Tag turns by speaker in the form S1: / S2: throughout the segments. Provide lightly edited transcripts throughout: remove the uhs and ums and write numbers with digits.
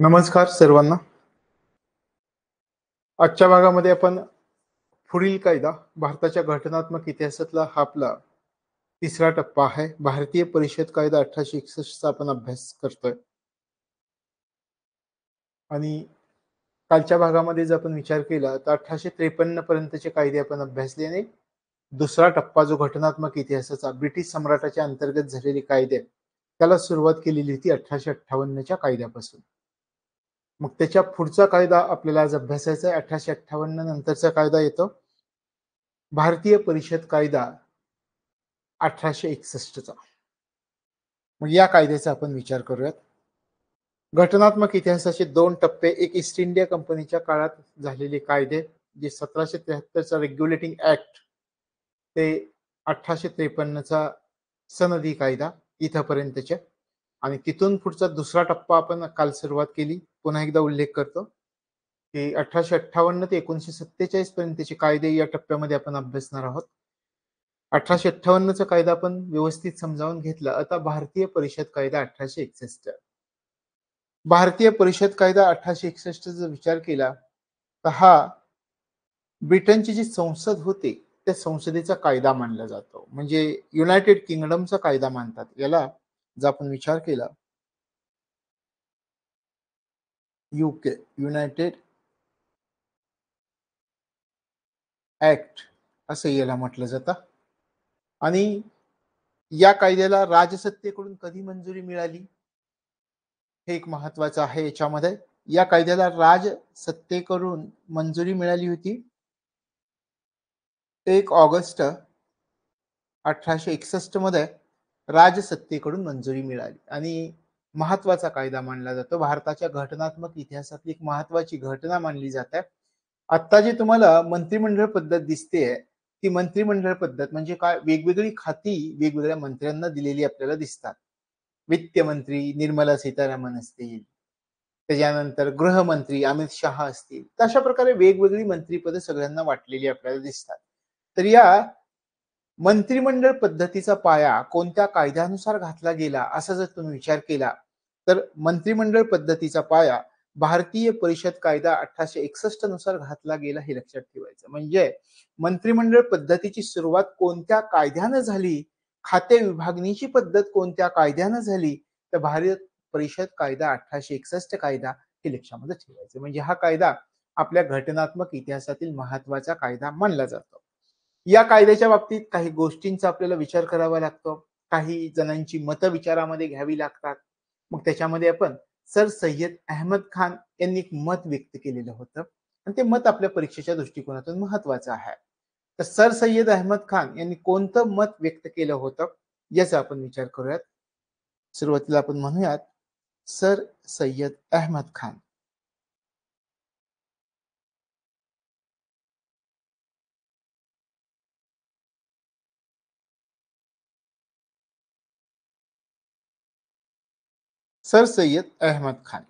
S1: नमस्कार सर्वांना. आजच्या भागामध्ये आपण पुढील कायदा भारताच्या घटनात्मक इतिहासातला हा आपला तिसरा टप्पा आहे. भारतीय परिषद कायदा 1861 चा आपण अभ्यास करतोय. आणि कालच्या भागामध्ये जर आपण विचार केला तर 1853 पर्यंतचे कायदे आपण अभ्यासले आणि दुसरा टप्पा जो घटनात्मक इतिहासाचा ब्रिटिश सम्राटाच्या अंतर्गत झालेले कायदे त्याला सुरुवात केलेली होती 1858च्या कायद्यापासून. मग त्याच्या पुढचा कायदा आपल्याला आज अभ्यासायचा आहे. 1858 नंतरचा कायदा येतो भारतीय परिषद कायदा 1861चा. मग या कायद्याचा आपण विचार करूयात. घटनात्मक इतिहासाचे दोन टप्पे, एक ईस्ट इंडिया कंपनीच्या काळात झालेले कायदे जे 1773चा रेग्युलेटिंग ऍक्ट ते 1853चा सनदी कायदा इथपर्यंतचे, आणि तिथून पुढचा दुसरा टप्पा आपण काल सुरुवात केली. पुन्हा एकदा उल्लेख करतो की 1858 ते 1947 पर्यंतचे कायदे या टप्प्यामध्ये आपण अभ्यासणार आहोत. 1858चा कायदा आपण व्यवस्थित समजावून घेतला. आता भारतीय परिषद कायदा 1861. भारतीय परिषद कायदा 1861 जर विचार केला तर हा ब्रिटनची जी संसद होती त्या संसदेचा कायदा मानला जातो. म्हणजे युनायटेड किंगडमचा कायदा मानतात याला. जर आपण विचार केला युके युनायटेड ऍक्ट असं याला म्हटलं जातं. आणि या कायद्याला राजसत्तेकडून कधी मंजुरी मिळाली हे एक महत्वाचं आहे. याच्यामध्ये या कायद्याला राजसत्तेकडून मंजुरी मिळाली होती 1 ऑगस्ट 1861 मध्ये राजसत्तेकडून मंजुरी मिळाली आणि महत्वाचा कायदा मानला जातो. भारताच्या घटनात्मक इतिहासातली एक महत्वाची घटना मानली जाते. आता जी तुम्हाला मंत्रिमंडळ पद्धत दिसते ती मंत्रिमंडळ पद्धत म्हणजे काय, वेगवेगळी खाती वेगवेगळ्या मंत्र्यांना दिलेली आपल्याला दिसतात. वित्त मंत्री निर्मला सीतारामन असतील, त्याच्यानंतर गृहमंत्री अमित शहा असतील, अशा प्रकारे वेगवेगळी मंत्रीपद सगळ्यांना वाटलेली आपल्याला दिसतात. तर या मंत्रिमंडळ पद्धतीचा पाया कोणत्या कायद्यानुसार घातला गेला असा जर तुम्ही विचार केला तर मंत्रिमंडळ पद्धतीचा पाया भारतीय परिषद कायदा 1861 नुसार घातला गेला हे लक्षात ठेवायचं. म्हणजे मंत्रिमंडळ पद्धतीची सुरुवात कोणत्या कायद्यानं झाली, खाते विभागणीची पद्धत कोणत्या कायद्यानं झाली, तर भारतीय परिषद कायदा 1861 कायदा हे लक्षामध्ये ठेवायचं. म्हणजे हा कायदा आपल्या घटनात्मक इतिहासातील महत्वाचा कायदा मानला जातो. या कायद्याच्या बाबतीत काही गोष्टींचा आपल्याला विचार करावा लागतो. काही जणांची मतं विचारामध्ये घ्यावी लागतात. मग त्याच्यामध्ये आपण सर सय्यद अहमद खान यांनी एक मत व्यक्त केलेलं होतं आणि ते मत आपल्या परीक्षेच्या दृष्टिकोनातून महत्वाचं आहे. तर सर सय्यद अहमद खान यांनी कोणतं मत व्यक्त केलं होतं याचा आपण विचार करूयात. सुरुवातीला आपण म्हणूयात सर सय्यद अहमद खान. सर सय्यद अहमद खान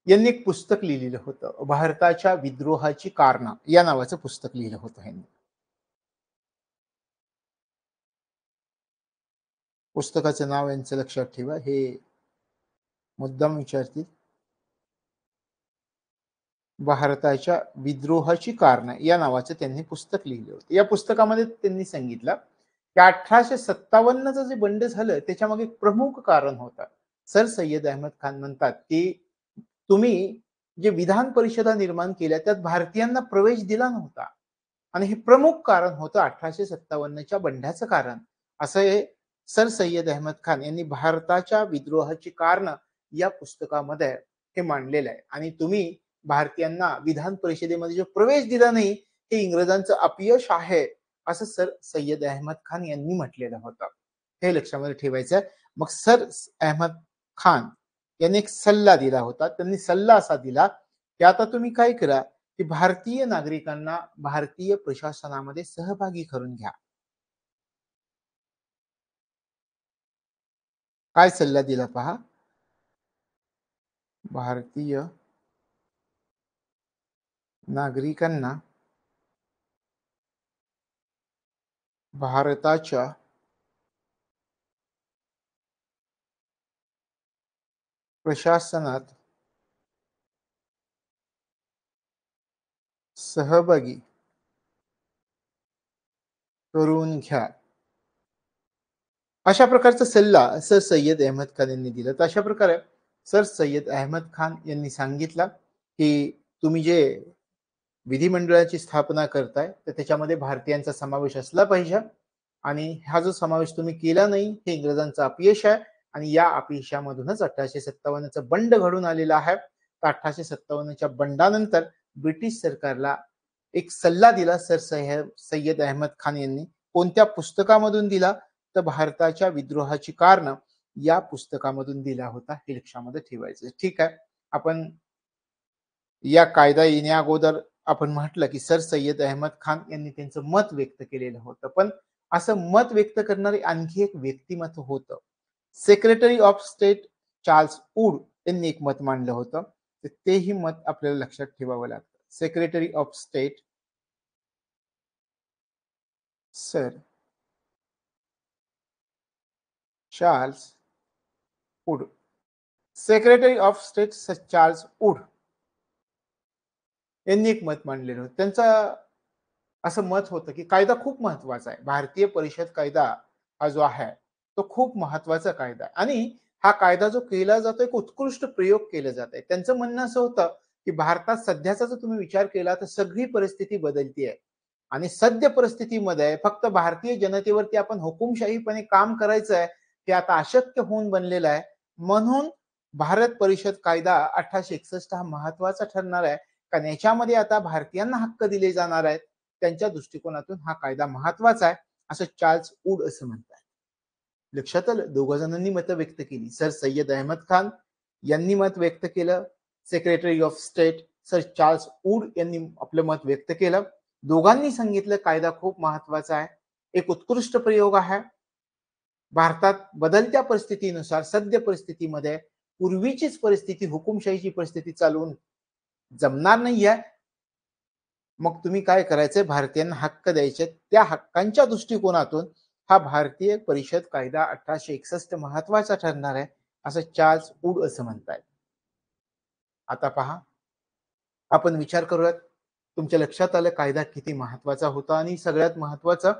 S1: यांनी एक पुस्तक लिहिलेलं होतं, भारताच्या विद्रोहाची कारणं या नावाचं पुस्तक लिहिलं होतं यांनी. पुस्तकाचं नाव यांचं लक्षात ठेवा, हे मुद्दाम विचारतील. भारताच्या विद्रोहाची कारणं या नावाचं त्यांनी पुस्तक लिहिलं होतं. या पुस्तकामध्ये त्यांनी सांगितलं की 1857चं जे बंड झालं त्याच्यामागे एक प्रमुख कारण होतं. सर सय्यद अहमद खान म्हणतात की तुम्ही जे विधान परिषदा निर्माण केल्या त्यात भारतीयांना प्रवेश दिला नव्हता आणि हे प्रमुख कारण होतं 1857च्या बंडाचं कारण, असं हे सर सय्यद अहमद खान यांनी भारताच्या विद्रोहाची कारण या पुस्तकामध्ये हे मांडलेलं आहे. आणि तुम्ही भारतीयांना विधान परिषदेमध्ये जो प्रवेश दिला नाही हे इंग्रजांचं अपयश आहे असं सर सय्यद अहमद खान यांनी म्हटलेलं होतं. हे लक्षामध्ये ठेवायचं. मग सर अहमद खान यांनी एक सल्ला दिला होता. त्यांनी सल्ला असा दिला की आता तुम्ही काय करा की भारतीय नागरिकांना भारतीय प्रशासनामध्ये सहभागी करून घ्या. काय सल्ला दिला पहा, भारतीय नागरिकांना भारताच्या प्रशासनात सहभागी करून घ्या. अशा प्रकारचा सल्ला सर सय्यद अहमद खान यांनी दिला. तर अशा प्रकारे सर सय्यद अहमद खान यांनी सांगितलं, की तुम्ही जे विधिमंडळाची स्थापना करताय, तर त्याच्यामध्ये भारतीयांचा समावेश असला पाहिजे आणि हा जो समावेश तुम्ही केला नाही, हे इंग्रजांचं अपयश आहे आणि या अपयशामधूनच 1857 चा बंड घडून आलेला आहे. तर 1857 च्या बंडानंतर ब्रिटिश सरकारला एक सल्ला दिला सर सय्यद अहमद खान यांनी. कोणत्या पुस्तकामधून दिला? तर भारताच्या विद्रोहाची कारण या पुस्तकामधून दिला होता. हे लक्षामध्ये ठेवायचं. ठीक आहे. आपण या कायदा येण्या अगोदर आपण म्हटलं की सर सय्यद अहमद खान यांनी त्यांचं मत व्यक्त केलेलं होतं. पण असं मत व्यक्त करणारे आणखी एक व्यक्तिमत्व होतं. Secretary of state Charles Wood यांनी एक मत मांडलं होतं. तर तेही मत आपल्याला लक्षात ठेवावं लागतं. Secretary of state sir Charles Wood. Secretary of state sir Charles Wood यांनी एक मत मांडलेलं होतं. त्यांचं असं मत होतं की कायदा खूप महत्वाचा आहे. भारतीय परिषद कायदा हा जो आहे तो खूप महत्वाचा कायदा आहे आणि हा कायदा जो केला जातो एक उत्कृष्ट प्रयोग केला जात आहे. त्यांचं म्हणणं असं होतं की भारतात सध्याचा जर तुम्ही विचार केला तर सगळी परिस्थिती बदलती आहे आणि सद्य परिस्थितीमध्ये फक्त भारतीय जनतेवरती आपण हुकुमशाहीपणे काम करायचं आहे हे आता अशक्य होऊन बनलेलं आहे. म्हणून भारत परिषद कायदा 1861 हा महत्वाचा ठरणार आहे कारण याच्यामध्ये आता भारतीयांना हक्क दिले जाणार आहेत. त्यांच्या दृष्टिकोनातून हा कायदा महत्वाचा आहे असं चार्ल्स वूड असं म्हणतात. लक्षात आलं. दोघ जणांनी मतं व्यक्त केली. सर सय्यद अहमद खान यांनी मत व्यक्त केलं. Secretary of state sir Charles Wood यांनी आपलं मत व्यक्त केलं. दोघांनी सांगितलं कायदा खूप महत्वाचा आहे. एक उत्कृष्ट प्रयोग आहे. भारतात बदलत्या परिस्थितीनुसार सद्य परिस्थितीमध्ये पूर्वीचीच परिस्थिती हुकुमशाहीची परिस्थिती चालवून जमणार नाहीये. मग तुम्ही काय करायचंय भारतीयांना हक्क द्यायचे. त्या हक्कांच्या दृष्टिकोनातून हा भारतीय परिषद कायदा 1861 महत्वाचा ठरणार आहे असं चार्ल्स वूड असं म्हणतायत. आता पहा आपण विचार करूयात. तुमच्या लक्षात आलं कायदा किती महत्वाचा होता आणि सगळ्यात महत्वाचं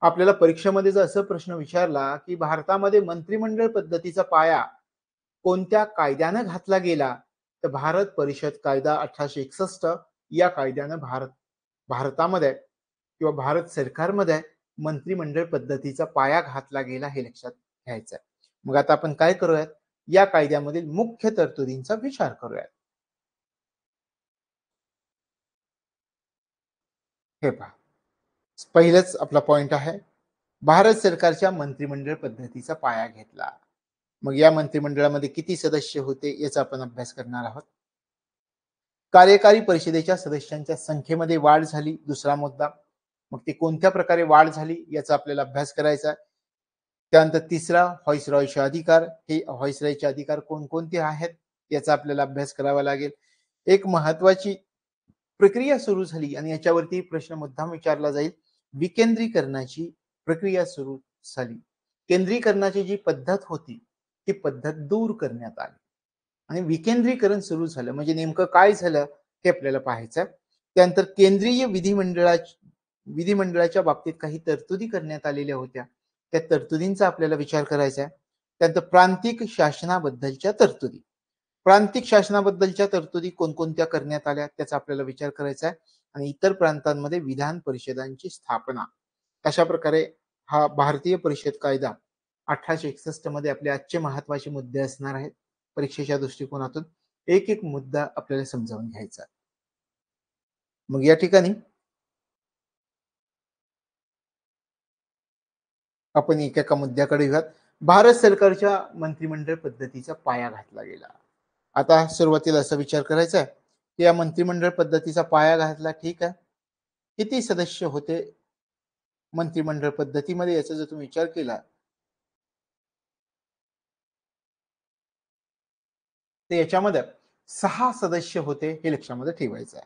S1: आपल्याला परीक्षेमध्ये जर असं प्रश्न विचारला की भारतामध्ये मंत्रिमंडळ पद्धतीचा पाया कोणत्या कायद्यानं घातला गेला तर भारत परिषद कायदा 1861 या कायद्यानं भारतामध्ये किंवा भारत सरकारमध्ये मंत्रिमंडळ पद्धतीचा पाया घातला गेला हे लक्षात घ्यायचं आहे. मग आता आपण काय करूयात या कायद्यामधील मुख्य तरतुदींचा विचार करूयात. हे पहा पहिलंच आपला पॉइंट आहे भारत सरकारच्या मंत्रिमंडळ पद्धतीचा पाया घेतला. मग या मंत्रिमंडळामध्ये किती सदस्य होते याचा आपण अभ्यास करणार आहोत. कार्यकारी परिषदेच्या सदस्यांच्या संख्येमध्ये वाढ झाली. दुसरा मुद्दा मग ते कोणत्या प्रकारे वाढ झाली याचा आपल्याला अभ्यास करायचा आहे. त्यानंतर तिसरा व्हाईसरॉयचे अधिकार. हे व्हाईसरॉयचे अधिकार कोणकोणते आहेत याचा आपल्याला अभ्यास करावा लागेल. एक महत्वाची प्रक्रिया सुरू झाली आणि याच्यावरती प्रश्न मुद्दाम विचारला जाईल. विकेंद्रीकरणाची प्रक्रिया सुरू झाली. केंद्रीकरणाची जी पद्धत होती ती पद्धत दूर करण्यात आली आणि विकेंद्रीकरण सुरू झालं. म्हणजे नेमकं काय झालं हे आपल्याला पाहायचं. त्यानंतर केंद्रीय विधिमंडळाच्या बाबतीत काही तरतुदी करण्यात आलेल्या होत्या. त्या तरतुदींचा आपल्याला विचार करायचा आहे. त्यानंतर प्रांतिक शासनाबद्दलच्या तरतुदी. प्रांतिक शासनाबद्दलच्या तरतुदी कोणकोणत्या करण्यात आल्या त्याचा आपल्याला विचार करायचा आहे आणि इतर प्रांतांमध्ये विधान परिषदांची स्थापना. अशा प्रकारे हा भारतीय परिषद कायदा 1861 मध्ये आपले आजचे महत्वाचे मुद्दे असणार आहेत. परीक्षेच्या दृष्टिकोनातून एक एक मुद्दा आपल्याला समजावून घ्यायचा. मग या ठिकाणी आपण एका मुद्द्याकडे येऊयात. भारत सरकारच्या मंत्रिमंडळ पद्धतीचा पाया घातला गेला. आता सुरुवातीला असा विचार करायचा आहे की या मंत्रिमंडळ पद्धतीचा पाया घातला ठीक आहे. किती सदस्य होते मंत्रिमंडळ पद्धतीमध्ये याचा जर तुम्ही विचार केला तर याच्यामध्ये 6 सदस्य होते हे लक्षामध्ये ठेवायचं आहे.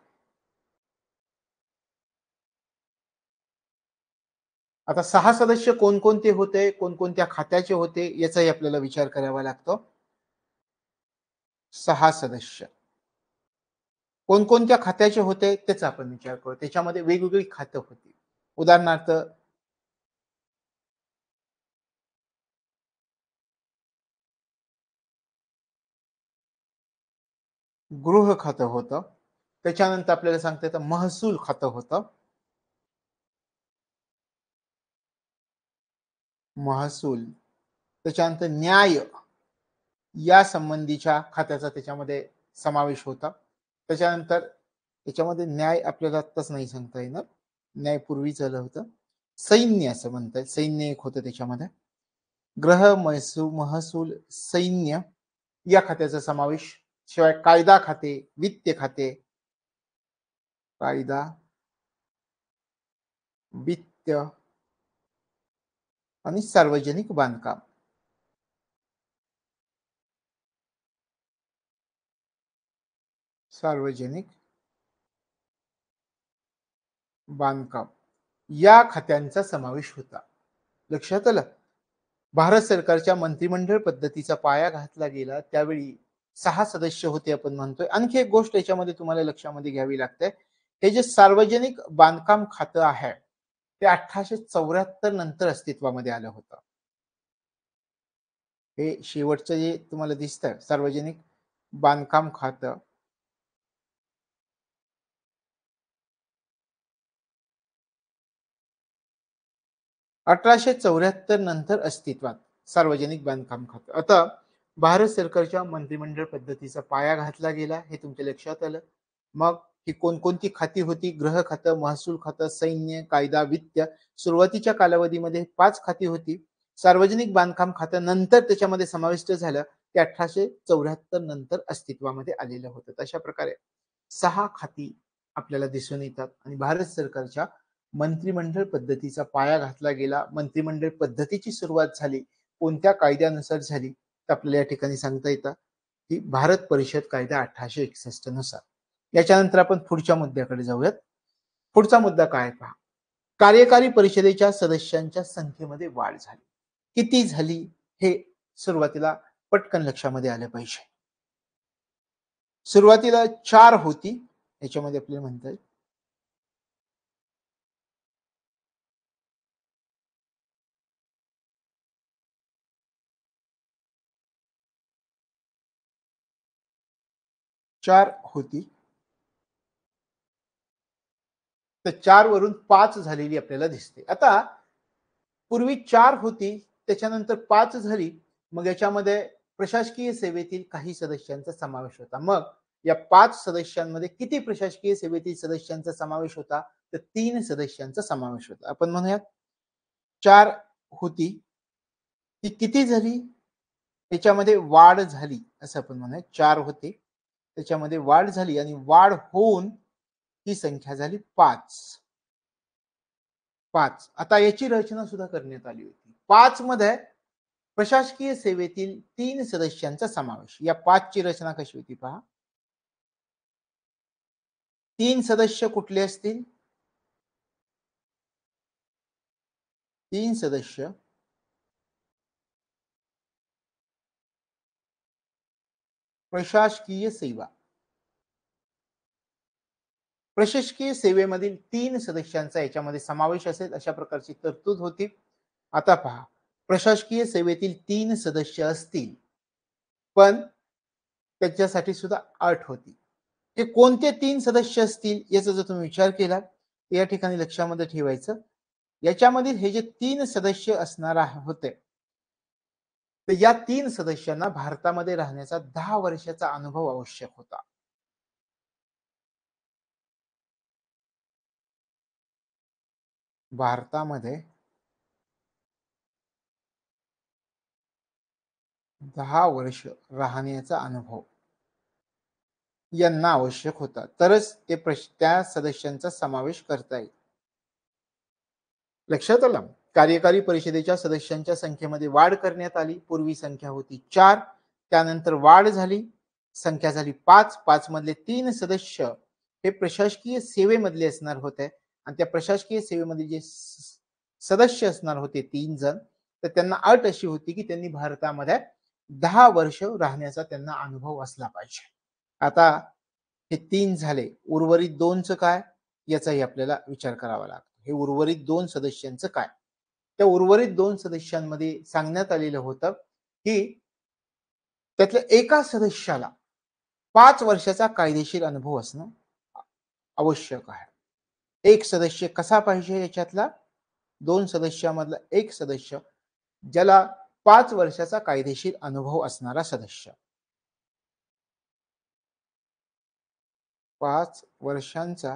S1: आता 6 सदस्य कोणकोणते होते, कोणकोणत्या खात्याचे होते याचाही आपल्याला विचार करावा लागतो. 6 सदस्य. कोणकोणत्या खात्याचे होते त्याचा आपण विचार करू. त्याच्यामध्ये वेगवेगळी खातं होती. उदाहरणार्थ गृह खातं होतं. त्याच्यानंतर आपल्याला सांगता येतं महसूल खातं होतं. महसूल. त्याच्यानंतर न्याय या संबंधीच्या खात्याचा त्याच्यामध्ये समावेश होता. त्याच्यानंतर त्याच्यामध्ये न्याय आपल्याला आत्ताच नाही सांगता येणार. न्याय पूर्वीच आलं होतं. सैन्य असं म्हणतात. सैन्य एक होतं त्याच्यामध्ये. गृह, महसूल, सैन्य या खात्याचा समावेश. शिवाय कायदा खाते, वित्त खाते, कायदा, वित्त आणि सार्वजनिक बांधकाम. सार्वजनिक बांधकाम या खात्यांचा समावेश होता. लक्षात आलं? भारत सरकारच्या मंत्रिमंडळ पद्धतीचा पाया घातला गेला त्यावेळी 6 सदस्य होते आपण म्हणतोय. आणखी एक गोष्ट याच्यामध्ये तुम्हाला लक्षामध्ये घ्यावी लागते. हे जे सार्वजनिक बांधकाम खातं आहे ते 1874 नंतर अस्तित्वामध्ये आलं होतं. हे शेवटचं जे तुम्हाला दिसतंय सार्वजनिक बांधकाम खातं 1874 नंतर अस्तित्वात सार्वजनिक बांधकाम खातं. आता भारत सरकारच्या मंत्रिमंडळ पद्धतीचा पाया घातला गेला हे तुमच्या लक्षात आलं. मग ही कोणकोणती खाती होती? गृह खातं, महसूल खातं, सैन्य, कायदा, वित्त. सुरुवातीच्या कालावधीमध्ये 5 खाती होती. सार्वजनिक बांधकाम खातं नंतर त्याच्यामध्ये समाविष्ट झालं ते 1874 नंतर अस्तित्वामध्ये आलेलं होतं. तशा प्रकारे 6 खाती आपल्याला दिसून येतात आणि भारत सरकारच्या मंत्रिमंडळ पद्धतीचा पाया घातला गेला. मंत्रिमंडळ पद्धतीची सुरुवात झाली. कोणत्या कायद्यानुसार झाली? तर आपल्याला या ठिकाणी सांगता येतं की भारत परिषद कायदा 1861 नुसार. याच्यानंतर आपण पुढच्या मुद्द्याकडे जाऊयात. पुढचा मुद्दा काय पहा. कार्यकारी परिषदेच्या सदस्यांच्या संख्येमध्ये वाढ झाली. किती झाली हे सुरुवातीला पटकन लक्षामध्ये आलं पाहिजे. सुरुवातीला 4 होती. याच्यामध्ये आपल्याला म्हणता येईल 4 होती. तर 4 वरून 5 झालेली आपल्याला दिसते. आता पूर्वी 4 होती, त्याच्यानंतर 5 झाली. मग याच्यामध्ये प्रशासकीय सेवेतील काही सदस्यांचा समावेश होता. मग या 5 सदस्यांमध्ये किती प्रशासकीय सेवेतील सदस्यांचा समावेश होता? तर 3 सदस्यांचा समावेश होता. आपण म्हणूयात 4 होती. ती किती झाली? त्याच्यामध्ये वाढ झाली असं आपण म्हणूयात. 4 होते. त्याच्यामध्ये वाढ झाली आणि वाढ होऊन ही संख्या झाली 5. 5. आता याची रचना सुद्धा करण्यात आली होती. 5 मध्ये प्रशासकीय सेवेतील 3 सदस्यांचा समावेश. या 5 ची रचना कशी होती पहा. 3 सदस्य कुठले असतील? 3 सदस्य प्रशासकीय सेवा. प्रशासकीय सेवेमधील 3 सदस्यांचा याच्यामध्ये समावेश असेल अशा प्रकारची तरतूद होती. आता पहा. प्रशासकीय सेवेतील 3 सदस्य असतील पण त्याच्यासाठी सुद्धा अट होती. हे कोणते 3 सदस्य असतील याचा जर तुम्ही विचार केला या ठिकाणी लक्षामध्ये ठेवायचं. याच्यामधील हे जे 3 सदस्य असणार होते तर या 3 सदस्यांना भारतामध्ये राहण्याचा 10 वर्षाचा अनुभव आवश्यक होता. भारतामध्ये 10 वर्ष राहण्याचा अनुभव यांना आवश्यक होता. तरच ते त्या सदस्यांचा समावेश करता येईल. लक्षात आलं? कार्यकारी परिषदेच्या सदस्यांच्या संख्येमध्ये वाढ करण्यात आली. पूर्वी संख्या होती 4. त्यानंतर वाढ झाली. संख्या झाली 5. 5 मधले 3 सदस्य हे प्रशासकीय सेवेमधले असणार होते आणि त्या प्रशासकीय सेवेमध्ये जे सदस्य असणार होते 3 जण तर त्यांना अट अशी होती की त्यांनी भारतामध्ये 10 वर्ष राहण्याचा त्यांना अनुभव असला पाहिजे. आता हे 3 झाले. उर्वरित 2चं काय? याचाही आपल्याला विचार करावा लागतो. हे उर्वरित 2 सदस्यांचं काय? त्या उर्वरित 2 सदस्यांमध्ये सांगण्यात आलेलं होतं, की त्यातल्या एका सदस्याला 5 वर्षाचा कायदेशीर अनुभव असणं आवश्यक आहे. एक सदस्य कसा पाहिजे याच्यातला? 2 सदस्यामधला एक सदस्य ज्याला 5 वर्षाचा कायदेशीर अनुभव असणारा सदस्य. 5 वर्षांचा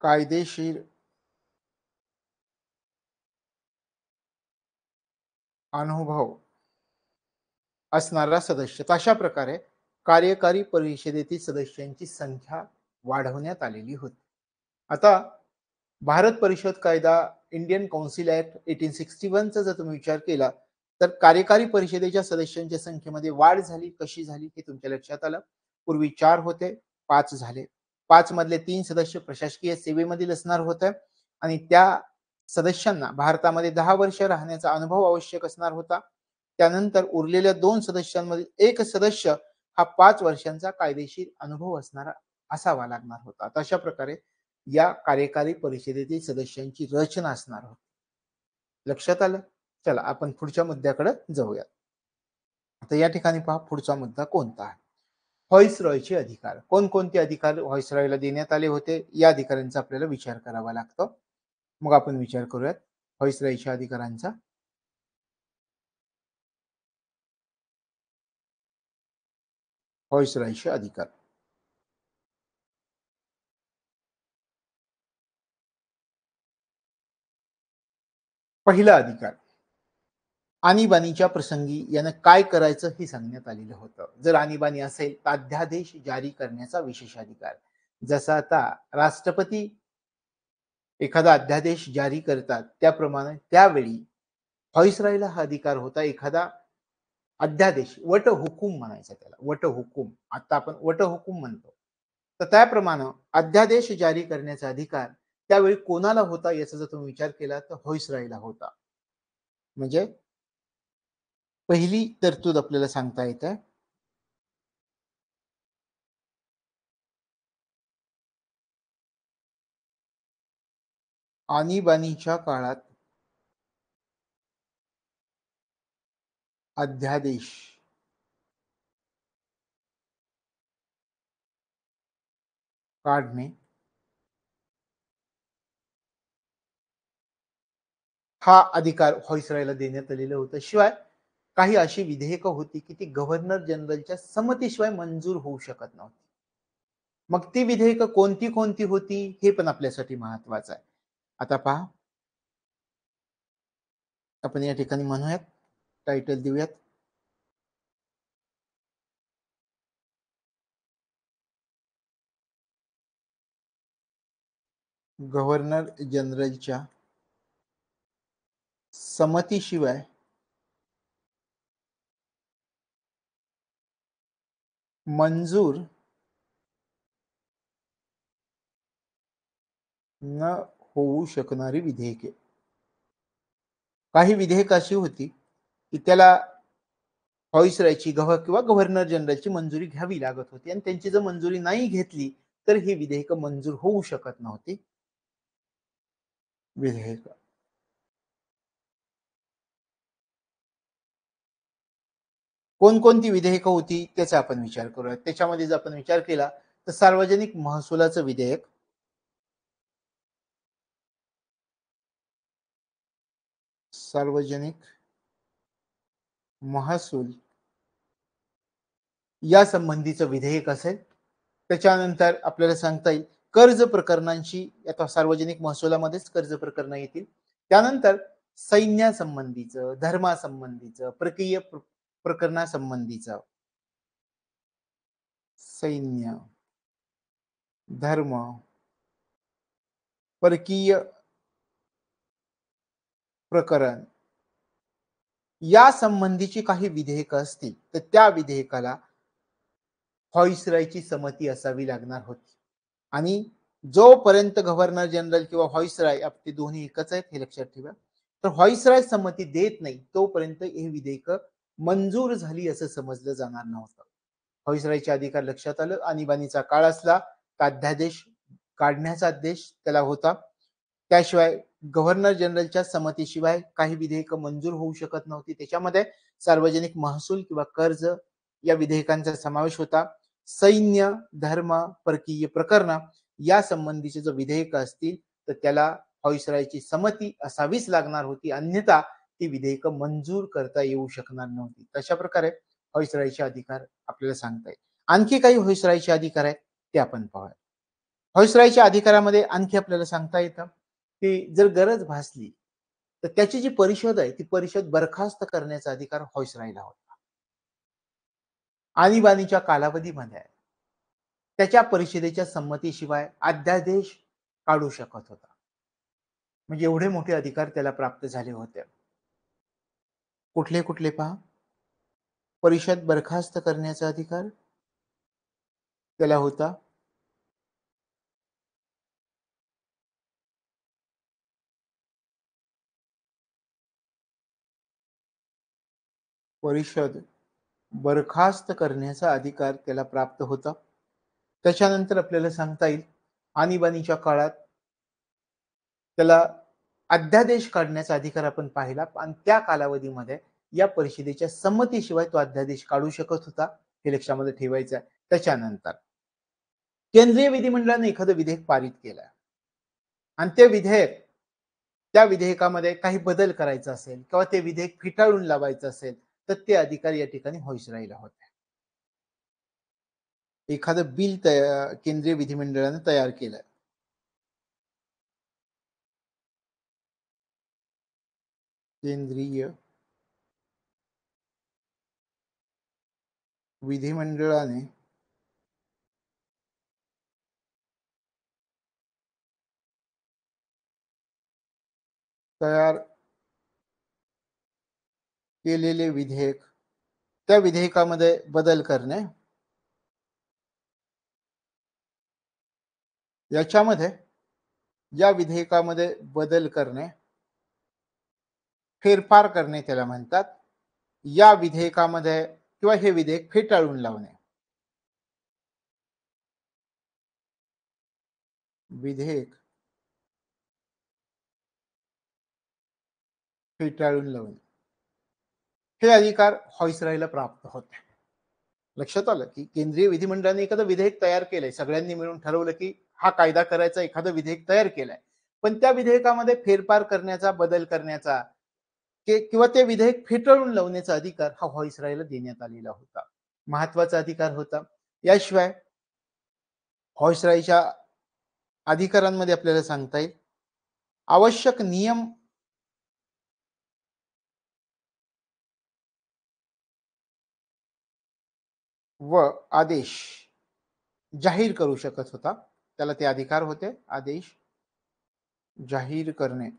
S1: कायदेशीर अनुभव असणारा सदस्य. अशा प्रकारे कार्यकारी परिषदेतील सदस्यांची संख्या वाढवण्यात आलेली होती. आता भारत परिषद कायदा इंडियन कौन्सिल ऍक्ट 1861 चा जर तुम्ही विचार केला तर कार्यकारी परिषदेच्या सदस्यांच्या संख्येमध्ये वाढ झाली. कशी झाली हे तुमच्या लक्षात आलं. पूर्वी 4 होते, 5 झाले. 5 मधले 3 सदस्य प्रशासकीय सेवेमधील असणार होते आणि त्या सदस्यांना भारतामध्ये 10 वर्ष राहण्याचा अनुभव आवश्यक असणार होता. त्यानंतर उरलेल्या 2 सदस्यांमधील एक सदस्य हा 5 वर्षांचा कायदेशीर अनुभव असणारा असावा लागणार होता. अशा प्रकारे या कार्यकारी परिषदेतील सदस्यांची रचना असणार होती. लक्षात आलं? चला आपण पुढच्या मुद्द्याकडे जाऊया. आता या ठिकाणी पहा पुढचा मुद्दा कोणता आहे? व्हॉइसरॉयचे अधिकार. कोणकोणते अधिकार व्हॉइसरॉयला देण्यात आले होते? या अधिकारांचा आपल्याला विचार करावा लागतो. मग आपण विचार करूयात व्हॉइसरॉयच्या अधिकारांचा. व्हॉइसरॉयचे अधिकार. पहिला अधिकार. आणीबाणीच्या प्रसंगी यानं काय करायचं हे सांगण्यात आलेलं होतं. जर आणीबाणी असेल तर अध्यादेश जारी करण्याचा विशेष अधिकार. जसा आता राष्ट्रपती एखादा अध्यादेश जारी करतात त्याप्रमाणे त्यावेळी व्हॉइसरॉयला हा अधिकार होता एखादा अध्यादेश वटहुकूम म्हणायचा त्याला. वटहुकूम. आता आपण वटहुकूम म्हणतो. तर त्याप्रमाणे अध्यादेश जारी करण्याचा अधिकार त्यावेळी कोणाला होता याचा जर तुम्ही विचार केला तर व्हॉइसरॉयला होता. म्हणजे पहिली तरतूद आपल्याला सांगता येते. आणीबाणीच्या काळात अध्यादेश काढणे हा अधिकार व्हॉइसरॉयला देण्यात आलेलं होतं. शिवाय काही अशी विधेयकं होती की ती गव्हर्नर जनरलच्या संमतीशिवाय मंजूर होऊ शकत नव्हती. मग ती विधेयकं कोणती कोणती होती हे पण आपल्यासाठी महत्वाचं आहे. आता पहा आपण या ठिकाणी म्हणूयात, टायटल देऊयात. गव्हर्नर जनरलच्या संमतीशिवाय मंजूर न होऊ शकणारी विधेयके. काही विधेयक अशी होती की त्याला व्हॉइसरॉयची किंवा गव्हर्नर जनरलची मंजुरी घ्यावी लागत होती आणि त्यांची जर मंजुरी नाही घेतली तर ही विधेयक मंजूर होऊ शकत नव्हती. विधेयक कोणकोणती विधेयक होती त्याचा आपण विचार करूया. त्याच्यामध्ये जर आपण विचार केला तर सार्वजनिक महसुलाचं विधेयक, सार्वजनिक महसूल या संबंधीचं विधेयक असेल. त्याच्यानंतर आपल्याला सांगता येईल कर्ज प्रकरणांशी, आता सार्वजनिक महसुलामध्येच कर्ज प्रकरण येतील. त्यानंतर सैन्यासंबंधीचं, धर्मासंबंधीचं, परकीय प्रकरणासंबंधीचं, सैन्य, धर्म, परकीय प्रकरण या संबंधीची काही विधेयक असतील तर त्या विधेयकाला व्हॉइसरॉयची संमती असावी लागणार होती. आणि जोपर्यंत गव्हर्नर जनरल किंवा व्हॉइसरॉय ते दोन्ही एकच आहेत हे लक्षात ठेवा. तर व्हाईसरॉय संमती देत नाही तोपर्यंत हे विधेयक मंजूर झाली असं समजलं जाणार नव्हतं. व्हाईसरॉयचे अधिकार लक्षात आलं. आणीबाणीचा काळ असला तर अध्यादेश काढण्याचा आदेश त्याला होता. त्याशिवाय गव्हर्नर जनरलच्या संमतीशिवाय काही विधेयक मंजूर होऊ शकत नव्हती. त्याच्यामध्ये सार्वजनिक महसूल किंवा कर्ज या विधेयकांचा समावेश होता. सैन्य, धर्म, परकीय प्रकरण या संबंधीचे जर विधेयक असतील तर त्याला व्हाईसरॉयची संमती असावीच लागणार होती. अन्यथा ती विधेयक मंजूर करता येऊ शकणार नव्हती. तशा प्रकारे व्हाईसरॉयचे अधिकार आपल्याला सांगता येईल. आणखी काही व्हाईसरॉयचे अधिकार आहेत ते आपण पाहूया. व्हाईसरॉयच्या अधिकारामध्ये आणखी आपल्याला सांगता येतं की जर गरज भासली तर त्याची जी परिषद आहे ती परिषद बरखास्त करण्याचा अधिकार व्हाईसरॉयला होता. आणीबाणीच्या कालावधीमध्ये त्याच्या परिषदेच्या संमतीशिवाय अध्यादेश काढू शकत होता. म्हणजे एवढे मोठे अधिकार त्याला प्राप्त झाले होते. कुठले कुठले पहा. परिषद बरखास्त करण्याचा अधिकार त्याला होता. परिषद बरखास्त करण्याचा अधिकार त्याला प्राप्त होता. त्याच्यानंतर आपल्याला सांगता येईल आणीबाणीच्या काळात त्याला अध्यादेश काढण्याचा अधिकार आपण पाहिला आणि त्या कालावधीमध्ये या परिषदेच्या संमतीशिवाय तो अध्यादेश काढू शकत होता. हे लक्षामध्ये ठेवायचं आहे. त्याच्यानंतर केंद्रीय विधिमंडळाने एखादं विधेयक पारित केलं आणि ते विधेयक त्या विधेयकामध्ये काही बदल करायचा असेल किंवा ते विधेयक फिटाळून लावायचं असेल तर ते अधिकार या ठिकाणी व्हाईसरॉयला होते. एखादं बिल केंद्रीय विधिमंडळाने तयार केलं. केंद्रीय विधिमंडळाने तयार केलेले विधेयक त्या विधेयकामध्ये बदल करणे याच्यामध्ये या विधेयकामध्ये बदल करणे फेरफार करणे त्याला म्हणतात. या विधेयकामध्ये किंवा हे विधेयक फेटाळून लावणे. विधेयक फेटाळून लावणे हे अधिकार व्हाईसरॉयला प्राप्त होते. लक्षात आलं की केंद्रीय विधिमंडळाने एखादं विधेयक तयार केलंय. सगळ्यांनी मिळून ठरवलं की हा कायदा करायचा एखादं विधेयक तयार केलंय. पण त्या विधेयकामध्ये फेरफार करण्याचा बदल करण्याचा किंवा ते विधेयक फेटाळून लावण्याचा अधिकार हा व्हाईसरॉयला देण्यात आलेला होता. महत्वाचा अधिकार होता. याशिवाय व्हाईसरॉयच्या अधिकारांमध्ये आपल्याला सांगता येईल आवश्यक नियम व आदेश जाहीर करू शकत होता. त्याला ते अधिकार होते. आदेश जाहीर करणे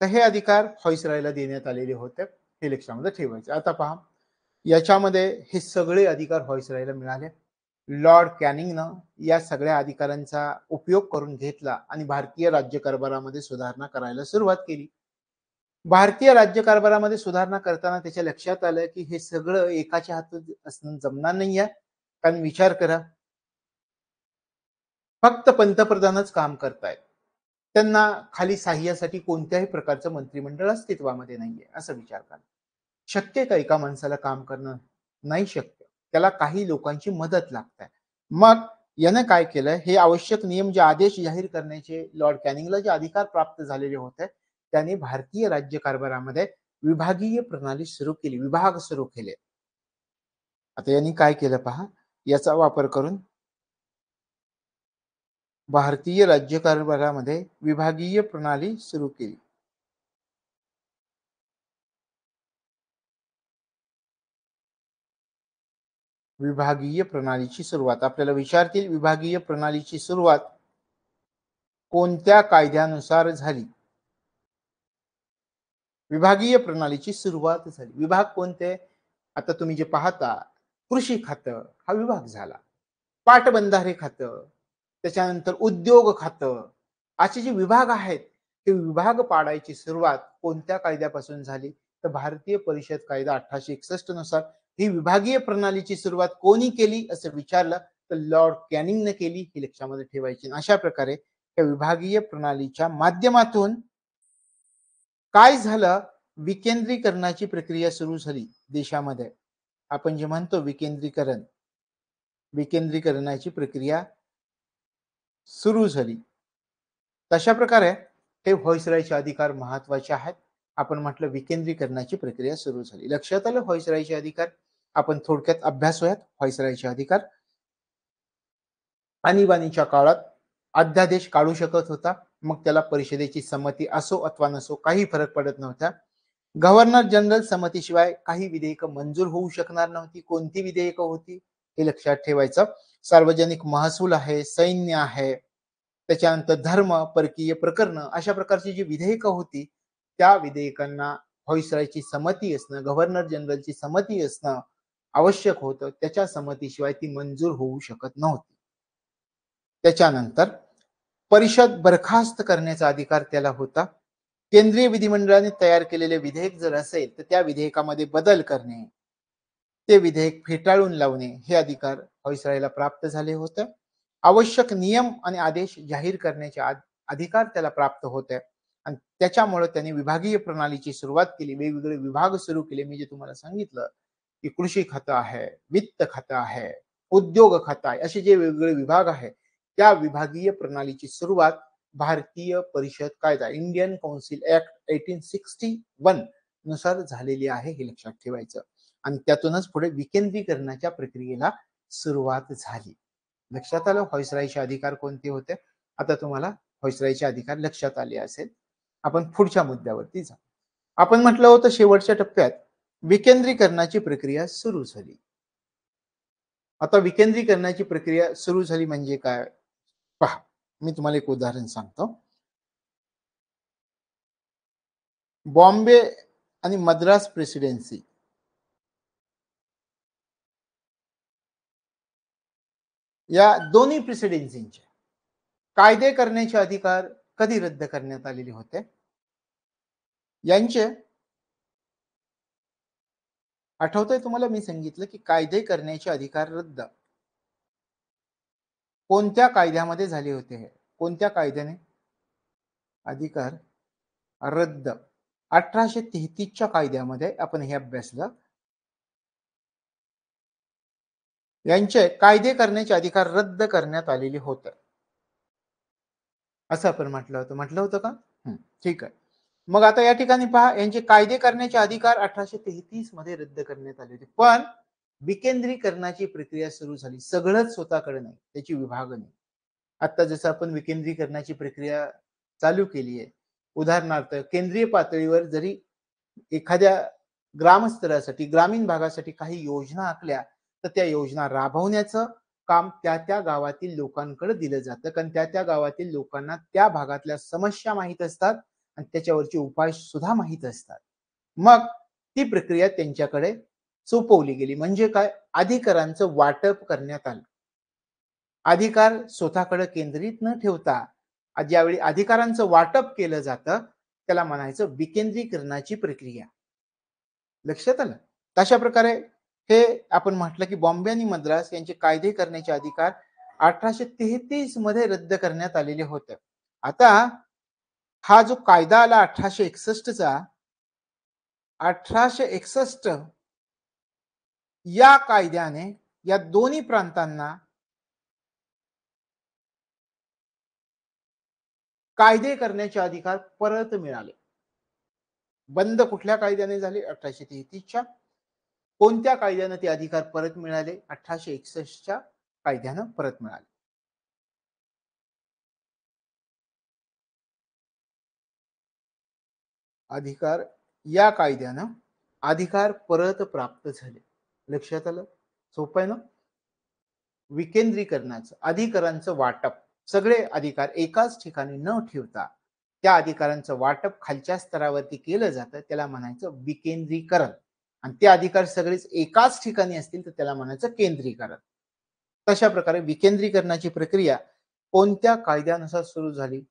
S1: तर हे अधिकार व्हाईसरॉयला देण्यात आलेले होते. हे लक्षामध्ये ठेवायचे. आता पहा याच्यामध्ये हे सगळे अधिकार व्हाईसरॉयला मिळाले. लॉर्ड कॅनिंगनं या सगळ्या अधिकारांचा उपयोग करून घेतला आणि भारतीय राज्यकारभारामध्ये सुधारणा करायला सुरुवात केली. भारतीय राज्यकारभारामध्ये सुधारणा करताना त्याच्या लक्षात आलं की हे सगळं एकाच्या हातात असणं जमणार नाहीये. कारण विचार करा फक्त पंतप्रधानच काम करतायत. त्यांना खाली सहाय्यासाठी कोणत्याही प्रकारचं मंत्रिमंडळ अस्तित्वामध्ये नाहीये. असा विचार करा. शक्य का एका माणसाला काम करणं? नाही शक्य. त्याला काही लोकांची मदत लागते. मग याने काय केलं हे आवश्यक नियम जे आदेश जाहीर करण्याचे लॉर्ड कॅनिंगला जे अधिकार प्राप्त झालेले होते त्याने भारतीय राज्यकारभारामध्ये विभागीय प्रणाली सुरू केली. विभाग सुरू केले. आता यांनी काय केलं पहा याचा वापर करून भारतीय राज्यकारभारामध्ये विभागीय प्रणाली सुरू केली. विभागीय प्रणालीची सुरुवात आपल्याला विचारतील विभागीय प्रणालीची सुरुवात कोणत्या कायद्यानुसार झाली? विभागीय प्रणालीची सुरुवात झाली. विभाग कोणते? आता तुम्ही जे पाहता कृषी खातं हा विभाग झाला. पाटबंधारे खातं, त्याच्यानंतर उद्योग खातं असे जे विभाग आहेत की विभाग पाडायची सुरुवात कोणत्या कायद्यापासून झाली? तर भारतीय परिषद कायदा 1861 नुसार ही विभागीय प्रणालीची सुरुवात कोणी केली असं विचारलं तर लॉर्ड कॅनिंगने केली, ही लक्षामध्ये ठेवायची. अशा प्रकारे त्या विभागीय प्रणालीच्या माध्यमातून काय झालं, विकेंद्रीकरणाची प्रक्रिया सुरू झाली देशामध्ये. आपण जे म्हणतो विकेंद्रीकरणाची प्रक्रिया सुरू झाली. तशा प्रकारे हे व्हॉइसरायचे अधिकार महत्वाचे आहेत. आपण म्हटलं विकेंद्रीकरणाची प्रक्रिया सुरू झाली. लक्षात आलं व्हॉइसरायचे अधिकार. आपण थोडक्यात अभ्यासूयात व्हॉइसरायचे अधिकार. आणीबाणीच्या काळात अध्यादेश काढू शकत होता, मग त्याला परिषदेची संमती असो अथवा नसो काही फरक पडत नव्हता. गव्हर्नर जनरल संमतीशिवाय काही विधेयक मंजूर होऊ शकणार नव्हती. कोणती विधेयक होती हे लक्षात ठेवायचं. सार्वजनिक महसूल आहे, सैन्य आहे, त्याच्यानंतर धर्म, परकीय प्रकरण, अशा प्रकारची जी विधेयक होती त्या विधेयकांना व्हॉइसरायची संमती असणं, गव्हर्नर जनरलची संमती असणं आवश्यक होतं. त्याच्या संमतीशिवाय ती मंजूर होऊ शकत नव्हती. त्याच्यानंतर परिषद बरखास्त करण्याचा अधिकार त्याला होता. केंद्रीय विधिमंडळाने तयार केलेले विधेयक जर असेल तर त्या विधेयकामध्ये बदल करणे, ते विधेयक फेटाळून लावणे हे अधिकार व्हॉइसरायला प्राप्त झाले होते. आवश्यक नियम आणि आदेश जाहीर करण्याचे अधिकार त्याला प्राप्त होते आणि त्याच्यामुळे त्यांनी विभागीय प्रणालीची सुरुवात केली. वेगवेगळे विभाग सुरू केले. मी जे तुम्हाला सांगितलं की कृषी खातं आहे, वित्त खातं आहे, उद्योग खातं आहे, असे जे वेगवेगळे विभाग आहे त्या विभागीय प्रणालीची सुरुवात भारतीय परिषद कायदा इंडियन काउन्सिल ऍक्ट 1861 नुसार झालेली आहे, हे लक्षात ठेवायचं. आणि त्यातूनच पुढे विकेंद्रीकरणाच्या प्रक्रियेला सुरुवात झाली. लक्षात आलं व्हॉइसरायचे अधिकार कोणते होते. आता तुम्हाला व्हॉइसरायचे अधिकार लक्षात आले असेल. आपण पुढच्या मुद्द्यावरती जाऊ. आपण म्हटलं होतं शेवटच्या टप्प्यात विकेंद्रीकरणाची प्रक्रिया सुरू झाली. आता विकेंद्रीकरणाची प्रक्रिया सुरू झाली म्हणजे काय पहा, मी तुम्हाला एक उदाहरण सांगतो. बॉम्बे आणि मद्रास प्रेसिडेन्सी या दोन्ही प्रेसिडेन्सींचे कायदे करण्याचे अधिकार कधी रद्द करण्यात आलेले होते? यांचे आठवतंय तुम्हाला, मी सांगितलं की कायदे करण्याचे अधिकार रद्द कोणत्या कायद्यामध्ये झाले होते? हे कोणत्या कायद्याने अधिकार रद्द? 1833च्या कायद्यामध्ये आपण हे अभ्यासलं. यांचे कायदे करण्याचे अधिकार रद्द करण्यात आलेले होते असं आपण म्हटलं होतं का? ठीक आहे. मग आता या ठिकाणी पहा, यांचे कायदे करण्याचे अधिकार 1833 मध्ये रद्द करण्यात आले होते, पण विकेंद्रीकरणाची प्रक्रिया सुरू झाली. सगळंच स्वतःकडे नाही, त्याची विभागणी. आता जसं आपण विकेंद्रीकरणाची प्रक्रिया चालू केली आहे, उदाहरणार्थ केंद्रीय पातळीवर जरी एखाद्या ग्रामस्तरासाठी ग्रामीण भागासाठी काही योजना आखल्या तर त्या योजना राबवण्याचं काम त्या त्या गावातील लोकांकडे दिलं जातं, कारण त्या त्या गावातील लोकांना त्या भागातल्या समस्या माहीत असतात आणि त्याच्यावरचे उपाय सुद्धा माहीत असतात. मग ती प्रक्रिया त्यांच्याकडे सोपवली गेली. म्हणजे काय, अधिकारांचं वाटप करण्यात आलं. अधिकार स्वतःकडे केंद्रित न ठेवता ज्यावेळी अधिकारांचं वाटप केलं जातं त्याला म्हणायचं विकेंद्रीकरणाची प्रक्रिया. लक्षात आलं? तशा प्रकारे हे आपण म्हटलं की बॉम्बे आणि मद्रास यांचे कायदे करण्याचे अधिकार 1833 मध्ये रद्द करण्यात आलेले होते. आता हा जो कायदा आला 1861 चा, 1861 या कायद्याने या दोन्ही प्रांतांना कायदे करण्याचे अधिकार परत मिळाले. बंद कुठल्या कायद्याने झाले? 1833च्या. कोणत्या कायद्याने ते अधिकार परत मिळाले? 1861च्या कायद्यानं परत मिळाले. अधिकार या कायद्यानं अधिकार परत प्राप्त झाले. लक्षात आलं? सोपं आहे ना? विकेंद्रीकरणाचं अधिकारांचं वाटप, सगळे अधिकार एकाच ठिकाणी न ठेवता त्या अधिकारांचं वाटप खालच्या स्तरावरती केलं जातं, त्याला म्हणायचं विकेंद्रीकरण. आणि ते अधिकार सगळेच एकाच ठिकाणी असतील तर त्याला म्हणायचं केंद्रीकरण. तशा प्रकारे विकेंद्रीकरणाची प्रक्रिया कोणत्या कायद्यानुसार सुरू झाली?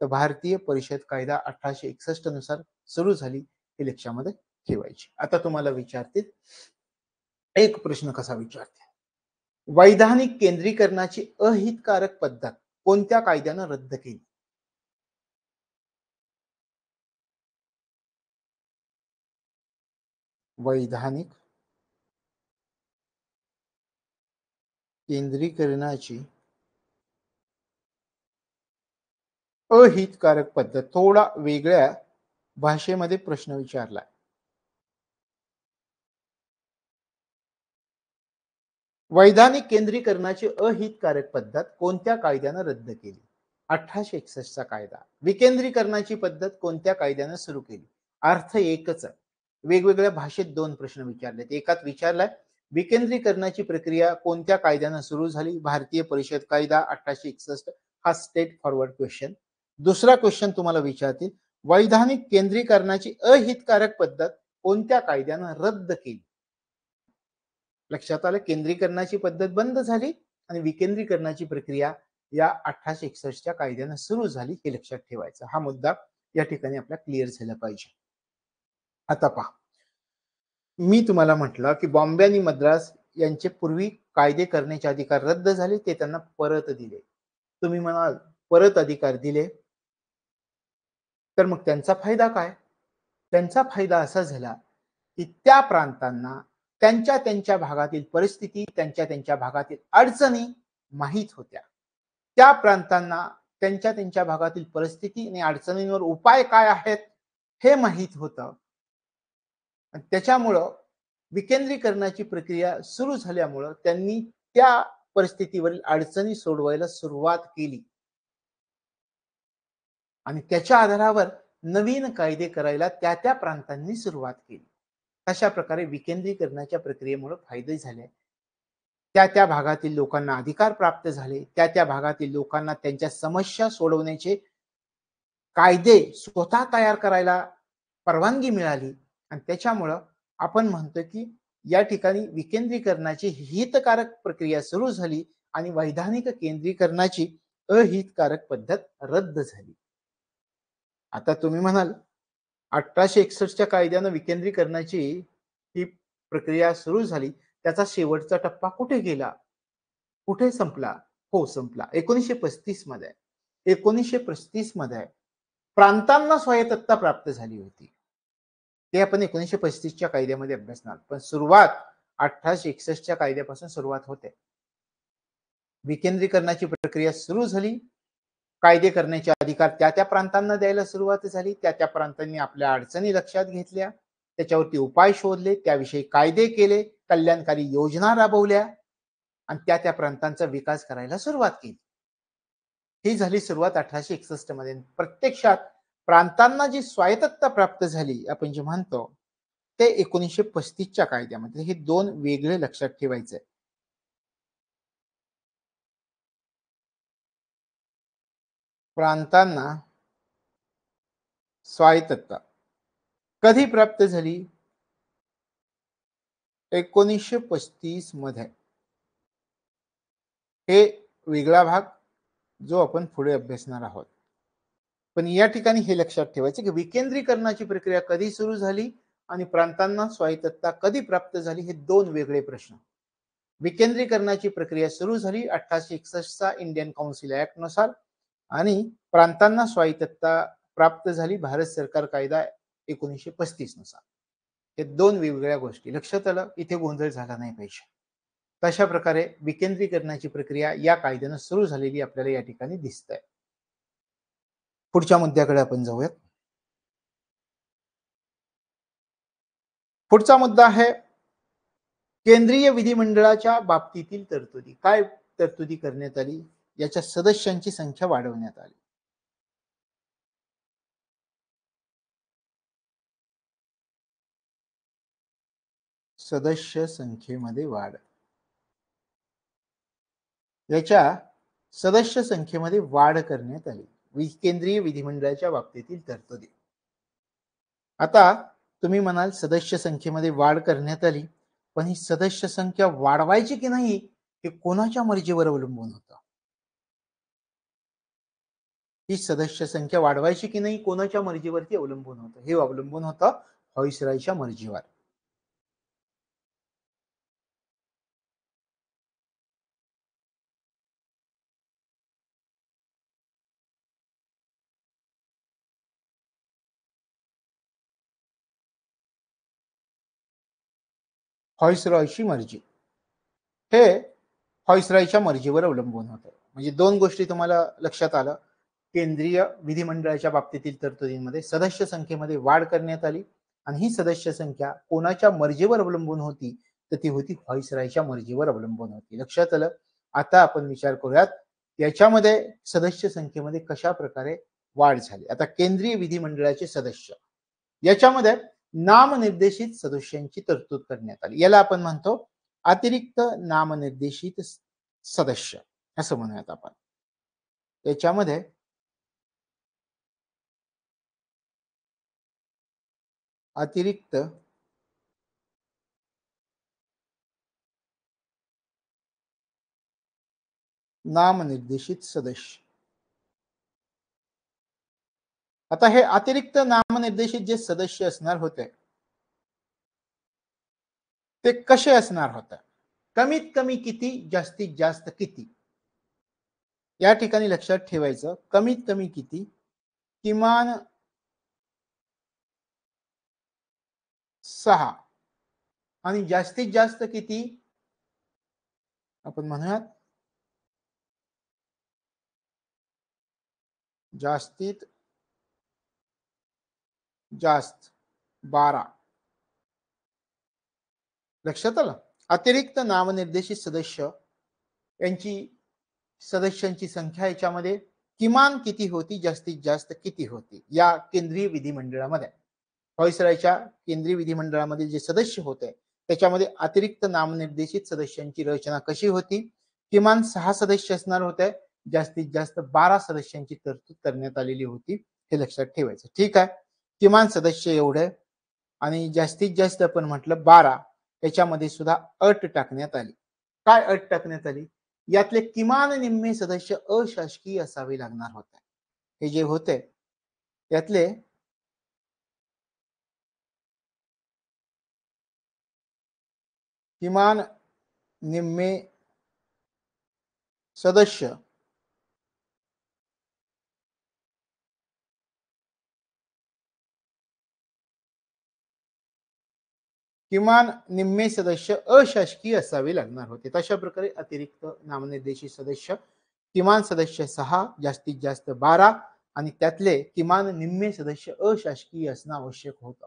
S1: तर भारतीय परिषद कायदा 1861 नुसार सुरू झाली, हे लक्षामध्ये ठेवायची. आता तुम्हाला विचारतील एक प्रश्न कसा विचारते, वैधानिक केंद्रीकरणाची अहितकारक पद्धत कोणत्या कायद्यानं रद्द केली? वैधानिक केंद्रीकरणाची अहितकारक पद्धत, थोडा वेगळ्या भाषेमध्ये प्रश्न विचारला. वैधानिक केंद्रीकरणाची अहितकारक पद्धत कोणत्या कायद्यानं रद्द केली? 1861 चा कायदा. विकेंद्रीकरणाची पद्धत कोणत्या कायद्यानं सुरू केली? अर्थ एकच आहे, वेगवेगळ्या भाषेत दोन प्रश्न विचारलेत. एकात विचारलाय विकेंद्रीकरणाची प्रक्रिया कोणत्या कायद्यानं सुरू झाली? भारतीय परिषद कायदा 1861, हा स्टेट फॉरवर्ड क्वेश्चन. दुसरा क्वेश्चन तुम्हाला विचारतील वैधानिक केंद्रीकरणाची अहितकारक पद्धत कोणत्या कायद्यानं रद्द केली? लक्षात आलं, केंद्रीकरणाची पद्धत बंद झाली आणि विकेंद्रीकरणाची प्रक्रिया या 1861 च्या कायद्यानं सुरू झाली, हे लक्षात ठेवायचं. हा मुद्दा या ठिकाणी आपला क्लिअर झाला पाहिजे. आता पहा, मी तुम्हाला म्हटलं की बॉम्बे आणि मद्रास यांचे पूर्वी कायदे करण्याचे अधिकार रद्द झाले, ते त्यांना परत दिले. तुम्ही म्हणाल परत अधिकार दिले तर मग त्यांचा फायदा काय? त्यांचा फायदा असा झाला की त्या प्रांतांना त्यांच्या त्यांच्या भागातील परिस्थिती, त्यांच्या त्यांच्या भागातील अडचणी माहीत होत्या. त्या प्रांतांना त्यांच्या त्यांच्या भागातील परिस्थिती आणि अडचणींवर उपाय काय आहेत हे माहीत होतं. त्याच्यामुळं विकेंद्रीकरणाची प्रक्रिया सुरू झाल्यामुळं त्यांनी त्या परिस्थितीवरील अडचणी सोडवायला सुरुवात केली आणि त्याच्या आधारावर नवीन कायदे करायला त्या त्या प्रांतांनी सुरुवात केली. अशा प्रकारे विकेंद्रीकरणाच्या प्रक्रियेमुळे फायदे झाले. त्या त्या भागातील लोकांना अधिकार प्राप्त झाले, त्या त्या भागातील लोकांना त्यांच्या समस्या सोडवण्याचे कायदे स्वतः तयार करायला परवानगी मिळाली आणि त्याच्यामुळं आपण म्हणतो की या ठिकाणी विकेंद्रीकरणाची हितकारक प्रक्रिया सुरू झाली आणि वैधानिक केंद्रीकरणाची अहितकारक पद्धत रद्द झाली. आता तुम्ही म्हणाल 1861 च्या कायद्यानं विकेंद्रीकरणाची ही प्रक्रिया सुरू झाली, त्याचा शेवटचा टप्पा कुठे गेला, कुठे संपला? हो, संपला 1935 मध्ये. 1935 मध्ये प्रांतांना स्वायत्तता प्राप्त झाली होती. ते आपण 1935 च्या कायद्यामध्ये अभ्यासणार, पण सुरुवात 1861 च्या कायद्यापासून सुरुवात होते. विकेंद्रीकरणाची प्रक्रिया सुरू झाली, कायदे करण्याचे अधिकार त्या त्या प्रांतांना द्यायला सुरुवात झाली. त्या त्या प्रांतांनी आपल्या अडचणी लक्षात घेतल्या, त्याच्यावरती उपाय शोधले, त्याविषयी कायदे केले, कल्याणकारी योजना राबवल्या आणि त्या त्या प्रांतांचा विकास करायला सुरुवात केली. ही झाली सुरुवात 1861 मध्ये. प्रत्यक्षात प्रांतांना जी स्वायत्तता प्राप्त झाली आपण जे म्हणतो ते 1935 च्या कायद्यामध्ये. हे दोन वेगळे लक्षात ठेवायचे. प्रांतांना स्वायत्तता कधी प्राप्त झाली? 1935 मध्ये. हे वेगळा भाग जो आपण पुढे अभ्यासणार आहोत. पण या ठिकाणी हे लक्षात ठेवायचे की विकेंद्रीकरणाची प्रक्रिया कधी सुरू झाली आणि प्रांतांना स्वायत्तता कधी प्राप्त झाली, हे दोन वेगळे प्रश्न. विकेंद्रीकरणाची प्रक्रिया सुरू झाली 1861 चा इंडियन काउन्सिल ऍक्ट नुसार आणि प्रांतांना स्वायत्तता प्राप्त झाली भारत सरकार कायदा 1935 नुसार. हे दोन वेगवेगळ्या गोष्टी. लक्षात आलं, इथे गोंधळ झाला नाही पाहिजे. तशा प्रकारे विकेंद्रीकरणाची प्रक्रिया या कायद्यानं सुरू झालेली आपल्याला या ठिकाणी दिसत आहे. पुढच्या मुद्द्याकडे आपण जाऊयात. पुढचा मुद्दा आहे केंद्रीय विधिमंडळाच्या बाबतीतील तरतुदी. काय तरतुदी करण्यात आली? याच्या सदस्यांची संख्या वाढवण्यात आली. सदस्य संख्येमध्ये वाढ. याच्या सदस्य संख्येमध्ये वाढ करण्यात आली. केंद्रीय विधिमंडळाच्या बाबतीतील तरतुदी. आता तुम्ही म्हणाल सदस्य संख्येमध्ये वाढ करण्यात आली, पण ही सदस्य संख्या वाढवायची की नाही हे कोणाच्या मर्जीवर अवलंबून होतं? ही सदस्य संख्या वाढवायची की नाही कोणाच्या मर्जीवरती अवलंबून होतं, हे अवलंबून होतं व्हाईसरॉयच्या मर्जीवर. व्हाईसरॉयची मर्जी हे व्हाईसरॉयच्या मर्जीवर अवलंबून होतं. म्हणजे दोन गोष्टी तुम्हाला लक्षात आलं. केंद्रीय विधिमंडळाच्या बाबतीतील तरतुदींमध्ये सदस्य संख्येमध्ये वाढ करण्यात आली आणि ही सदस्य संख्या कोणाच्या मर्जीवर अवलंबून होती, तर ती होती व्हाईसरॉयच्या मर्जीवर अवलंबून होती. लक्षात आलं. आता आपण विचार करूयात याच्यामध्ये सदस्य संख्येमध्ये कशा प्रकारे वाढ झाली. आता केंद्रीय विधिमंडळाचे सदस्य याच्यामध्ये नामनिर्देशित सदस्यांची तरतूद करण्यात आली. याला आपण म्हणतो अतिरिक्त नामनिर्देशित सदस्य असं म्हणूयात आपण. याच्यामध्ये अतिरिक्त नामनिर्देशित सदस्य. आता हे अतिरिक्त नामनिर्देशित जे सदस्य असणार होते ते कसे असणार होते, कमीत कमी किती, जास्तीत जास्त किती, या ठिकाणी लक्षात ठेवायचं. कमीत कमी किती, किमान 6 आणि जास्तीत जास्त किती, आपण म्हणूयात जास्तीत जास्त 12. लक्षात आलं. अतिरिक्त नामनिर्देशित सदस्य यांची सदस्यांची संख्या याच्यामध्ये किमान किती होती, जास्तीत जास्त किती होती, या केंद्रीय विधिमंडळामध्ये व्हाईसरॉयच्या केंद्रीय विधिमंडळामध्ये जे सदस्य होते त्याच्यामध्ये अतिरिक्त नामनिर्देशित सदस्यांची रचना कशी होती. किमान 6 सदस्य असणार होते, जास्तीत जास्त 12 सदस्यांची तरतूद करण्यात आलेली होती. हे लक्षात ठेवायचं. ठीक आहे. किमान सदस्य एवढे आणि जास्तीत जास्त आपण म्हटलं 12. त्याच्यामध्ये सुद्धा अट टाकण्यात आली. काय अट टाकण्यात आली, यातले किमान निम्मे सदस्य अशासकीय असावे लागणार होते. हे जे होते त्यातले किमान निम्मे सदस्य किमान निम्मे सदस्य अशासकीय असावे लागणार होते. तशा प्रकारे अतिरिक्त नामनिर्देशित सदस्य किमान सदस्य 6, जास्तीत जास्त 12 आणि त्यातले किमान निम्मे सदस्य अशासकीय असणं आवश्यक होतं.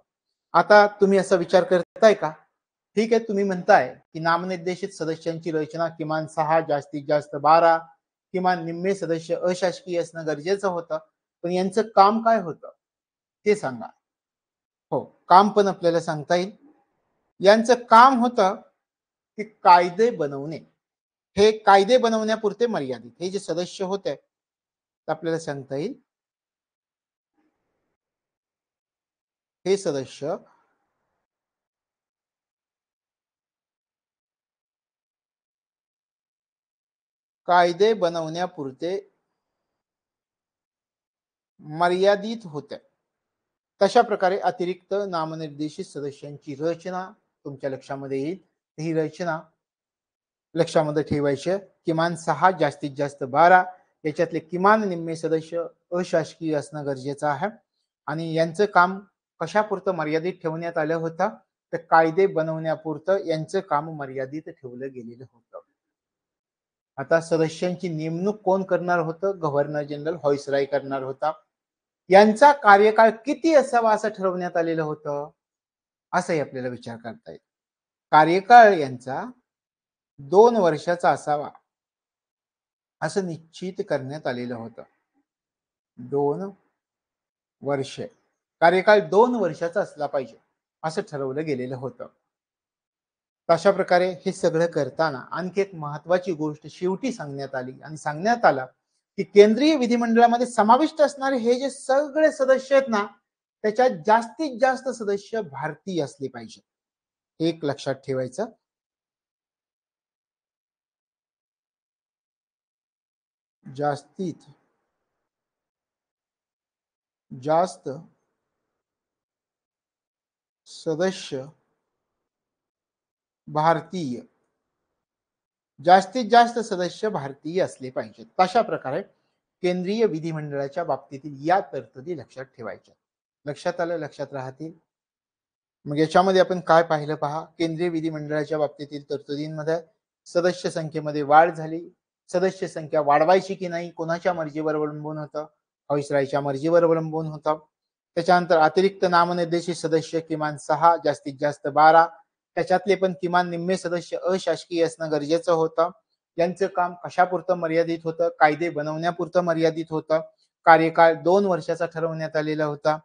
S1: आता तुम्ही असा विचार करताय का, ठीक आहे, तुम्ही म्हणताय की नामनिर्देशित सदस्यांची रचना किमान 6, जास्तीत जास्त 12, किमान निम्मे सदस्य अशासकीय असणं गरजेचं होतं, पण यांचं काम काय होतं ते सांगा. हो, काम पण आपल्याला सांगता येईल. यांचं काम होतं की कायदे बनवणे. हे कायदे बनवण्यापुरते मर्यादित. हे जे सदस्य होते आपल्याला सांगता येईल, हे सदस्य कायदे बनवण्यापुरते मर्यादित होते. तशा प्रकारे अतिरिक्त नामनिर्देशित सदस्यांची रचना तुमच्या लक्षामध्ये येईल. ही रचना लक्षामध्ये ठेवायची. किमान 6, जास्तीत जास्त 12, याच्यातले किमान निम्मे सदस्य अशासकीय असणं गरजेचं आहे आणि यांचं काम कशापुरतं मर्यादित ठेवण्यात आलं होतं, तर कायदे बनवण्यापुरतं यांचं काम मर्यादित ठेवलं गेलेलं होतं. आता सदस्यांची नेमणूक कोण करणार होतं, गव्हर्नर जनरल व्हाईसरॉय करणार होता. यांचा कार्यकाळ किती असावा असं ठरवण्यात आलेलं होतं, असंही आपल्याला विचार करता येईल. कार्यकाळ यांचा 2 वर्षाचा असावा असं निश्चित करण्यात आलेलं होतं. 2 वर्षे कार्यकाळ 2 वर्षाचा असला पाहिजे असं ठरवलं गेलेलं होतं. अशा प्रकारे हे सगळं करताना आणखी एक महत्वाची गोष्ट शेवटी सांगण्यात आली आणि सांगण्यात आलं की केंद्रीय विधिमंडळामध्ये समाविष्ट असणारे हे जे सगळे सदस्य आहेत ना, त्याच्यात जास्तीत जास्त सदस्य भारतीय असले पाहिजे. हे एक लक्षात ठेवायचं. जास्तीत जास्त सदस्य भारतीय, जास्तीत जास्त सदस्य भारतीय असले पाहिजेत. तशा प्रकारे केंद्रीय विधिमंडळाच्या बाबतीतील या तरतुदी लक्षात ठेवायच्या. लक्षात आलं, लक्षात राहतील. मग याच्यामध्ये आपण काय पाहिलं पहा, केंद्रीय विधिमंडळाच्या बाबतीतील तरतुदींमध्ये सदस्य संख्येमध्ये वाढ झाली. सदस्य संख्या वाढवायची की नाही कोणाच्या मर्जीवर अवलंबून होतं, व्हाईसरायच्या मर्जीवर अवलंबून होतं. त्याच्यानंतर अतिरिक्त नामनिर्देशित सदस्य किमान 6, जास्तीत जास्त 12. त्याच्यातले पण किमान निम्मे सदस्य अशासकीय असणं गरजेचं होतं. यांचं काम कशापुरतं मर्यादित होतं, कायदे बनवण्यापुरतं मर्यादित होतं. कार्यकाळ 2 वर्षाचा ठरवण्यात आलेला होता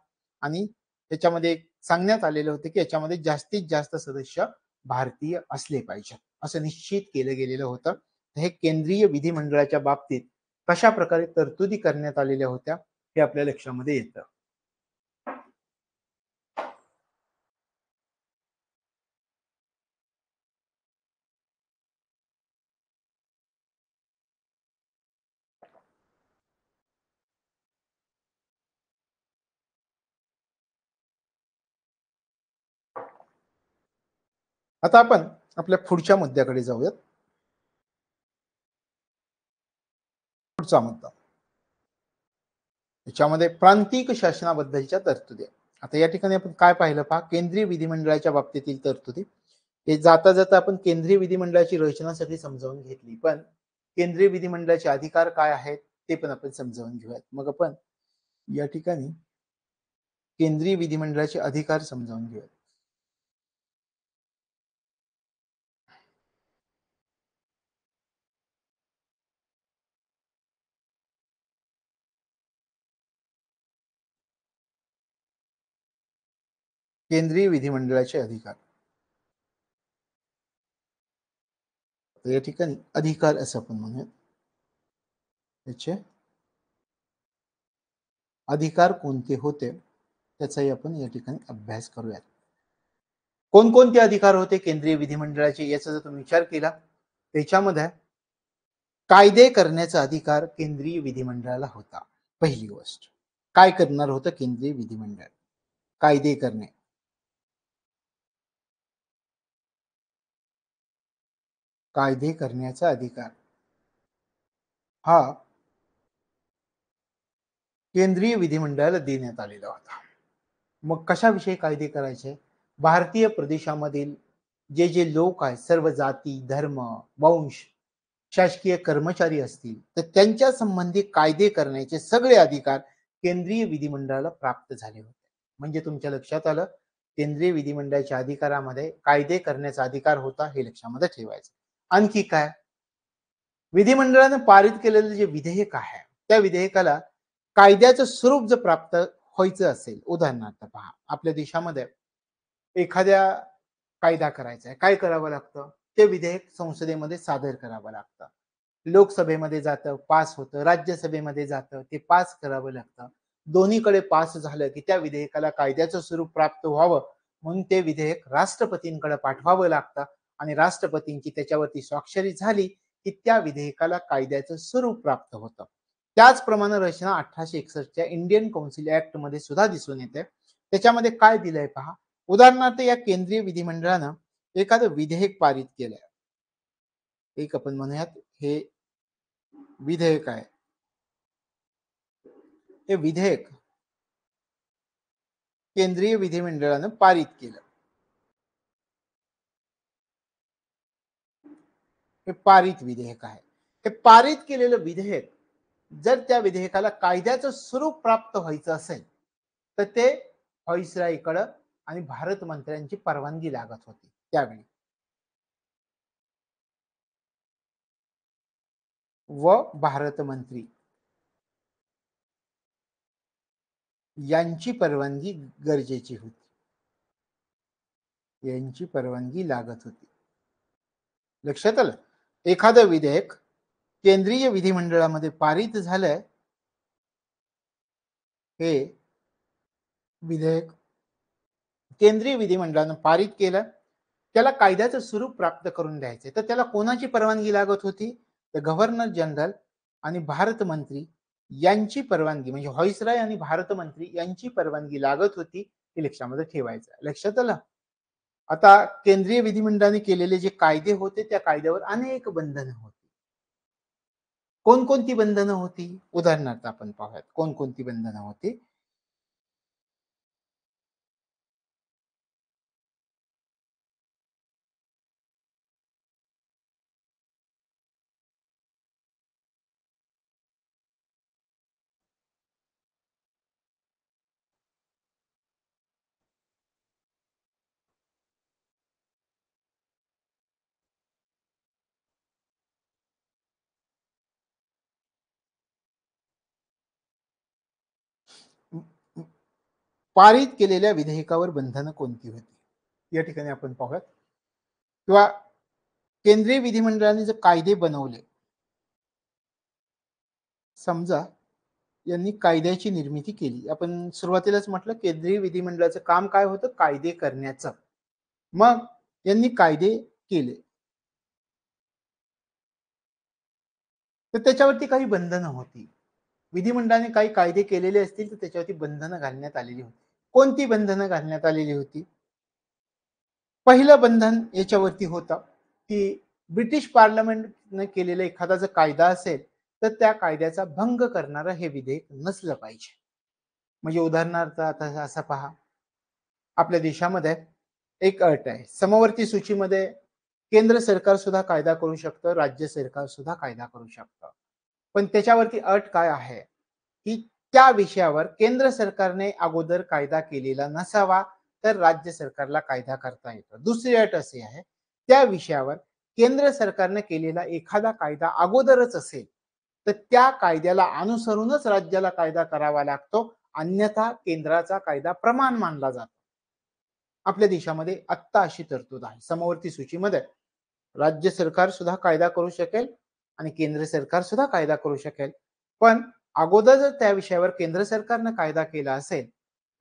S1: आणि त्याच्यामध्ये सांगण्यात आलेलं होतं की याच्यामध्ये जास्तीत जास्त सदस्य भारतीय असले पाहिजे असं निश्चित केलं गेलेलं होतं. हे केंद्रीय विधिमंडळाच्या बाबतीत कशा प्रकारे तरतुदी करण्यात आलेल्या होत्या हे आपल्या लक्षामध्ये येतं. आता आपण आपल्या पुढच्या मुद्द्याकडे जाऊयात. पुढचा मुद्दा याच्यामध्ये प्रांतिक शासनाबद्दलच्या तरतुदी. आता या ठिकाणी आपण काय पाहिलं पहा, केंद्रीय विधिमंडळाच्या बाबतीतील तरतुदी. हे जाता जाता आपण केंद्रीय विधिमंडळाची रचना सगळी समजावून घेतली, पण केंद्रीय विधिमंडळाचे अधिकार काय आहेत ते पण आपण समजावून घेऊयात. मग आपण या ठिकाणी केंद्रीय विधिमंडळाचे अधिकार समजावून घेऊयात. केंद्रीय विधिमंडळाचे अधिकार. या ठिकाणी अधिकार असं आपण म्हणूयात. त्याचे अधिकार कोणते होते त्याचाही आपण या ठिकाणी अभ्यास करूयात. कोणकोणते अधिकार होते केंद्रीय विधिमंडळाचे याचा जर तुम्ही विचार केला, त्याच्यामध्ये कायदे करण्याचा अधिकार केंद्रीय विधिमंडळाला होता. पहिली गोष्ट, काय करणार होतं केंद्रीय विधिमंडळ? कायदे करणे. कायदे करण्याचा अधिकार हा केंद्रीय विधिमंडळाला देण्यात आलेला होता. मग कशाविषयी कायदे करायचे? भारतीय प्रदेशामधील जे जे लोक आहेत, सर्व जाती, धर्म, वंश, शासकीय कर्मचारी असतील तर त्यांच्या संबंधी कायदे करण्याचे सगळे अधिकार केंद्रीय विधिमंडळाला प्राप्त झाले होते. म्हणजे तुमच्या लक्षात आलं, केंद्रीय विधिमंडळाच्या अधिकारामध्ये कायदे करण्याचा अधिकार होता हे लक्षामध्ये ठेवायचं. आणखी काय? विधिमंडळाने पारित केलेलं जे विधेयक आहे त्या विधेयकाला कायद्याचं स्वरूप जर प्राप्त व्हायचं असेल, उदाहरणार्थ पहा, आपल्या देशामध्ये एखाद्या कायदा करायचा आहे, काय करावं लागतं? ते विधेयक संसदेमध्ये सादर करावं लागतं. लोकसभेमध्ये जातं, पास होतं, राज्यसभेमध्ये जातं, ते पास करावं लागतं. दोन्हीकडे पास झालं की त्या विधेयकाला कायद्याचं स्वरूप प्राप्त व्हावं म्हणून ते विधेयक राष्ट्रपतींकडे पाठवावं लागतं आणि राष्ट्रपतींची त्याच्यावरती स्वाक्षरी झाली की त्या विधेयकाला कायद्याचं स्वरूप प्राप्त होतं. त्याचप्रमाणे रचना 1861च्या इंडियन काउन्सिल ऍक्ट मध्ये सुद्धा दिसून येते. त्याच्यामध्ये काय दिलंय पहा, उदाहरणार्थ या केंद्रीय विधिमंडळानं एखादं विधेयक पारित केलंय, एक आपण म्हणूयात हे विधेयक आहे. हे विधेयक केंद्रीय विधिमंडळानं पारित केलं. हे पारित विधेयक आहे. हे पारित केलेलं विधेयक जर त्या विधेयकाला कायद्याचं स्वरूप प्राप्त व्हायचं असेल तर ते व्हाईसरायकडं आणि भारत मंत्र्यांची परवानगी लागत होती त्यावेळी. व भारत मंत्री यांची परवानगी गरजेची होती. यांची परवानगी लागत होती. लक्षात आलं? एखादं विधेयक केंद्रीय विधिमंडळामध्ये पारित झालंय, हे विधेयक केंद्रीय विधिमंडळानं पारित केलं, त्याला कायद्याचं स्वरूप प्राप्त करून द्यायचे तर त्याला कोणाची परवानगी लागत होती? तर गव्हर्नर जनरल आणि भारत मंत्री यांची परवानगी म्हणजे व्हाईसरॉय आणि भारत मंत्री यांची परवानगी लागत होती, हे लक्षामध्ये ठेवायचं. लक्षात आलं? आता केंद्रीय विधिमंडळाने केलेले जे कायदे होते त्या कायद्यावर अनेक बंधनं होती. कोणकोणती बंधनं होती? उदाहरणार्थ आपण पाहूयात कोणकोणती बंधनं होती. पारित केलेल्या विधेयकावर बंधनं कोणती होती? या ठिकाणी आपण पाहूयात. किंवा केंद्रीय विधिमंडळाने जे कायदे बनवले, समजा यांनी कायद्याची निर्मिती केली. आपण सुरुवातीलाच म्हटलं केंद्रीय विधिमंडळाचं काम काय होतं? कायदे करण्याचं. मग यांनी कायदे केले, तर त्याच्यावरती काही बंधनं होती. विधिमंडळाने काही कायदे केलेले असतील तर त्याच्यावरती बंधनं घालण्यात आलेली होती. कोणती बंधनं घालण्यात आलेली होती? पहिलं बंधन याच्यावरती होतं की ब्रिटिश पार्लमेंटने केलेला एखादा जर कायदा असेल तर त्या कायद्याचा भंग करणारं हे विधेयक नसलं पाहिजे. म्हणजे उदाहरणार्थ आता असं पहा, आपल्या देशामध्ये एक अट आहे, समवर्ती सूचीमध्ये केंद्र सरकार सुद्धा कायदा करू शकतं, राज्य सरकार सुद्धा कायदा करू शकतं. पण त्याच्यावरती अट काय आहे की त्या विषयावर केंद्र सरकारने अगोदर कायदा केलेला नसावा, तर राज्य सरकारला कायदा करता येतो. दुसरी अट अशी आहे, त्या विषयावर केंद्र सरकारने केलेला एखादा कायदा अगोदरच असेल तर त्या कायद्याला अनुसरूनच राज्याला कायदा करावा लागतो, अन्यथा केंद्राचा कायदा प्रमाण मानला जातो. आपल्या देशामध्ये आत्ता अशी तरतूद आहे. समवर्ती सूचीमध्ये राज्य सरकार सुद्धा कायदा करू शकेल आणि केंद्र सरकार सुद्धा कायदा करू शकेल. पण अगोदर जर त्या विषयावर केंद्र सरकारनं कायदा केला असेल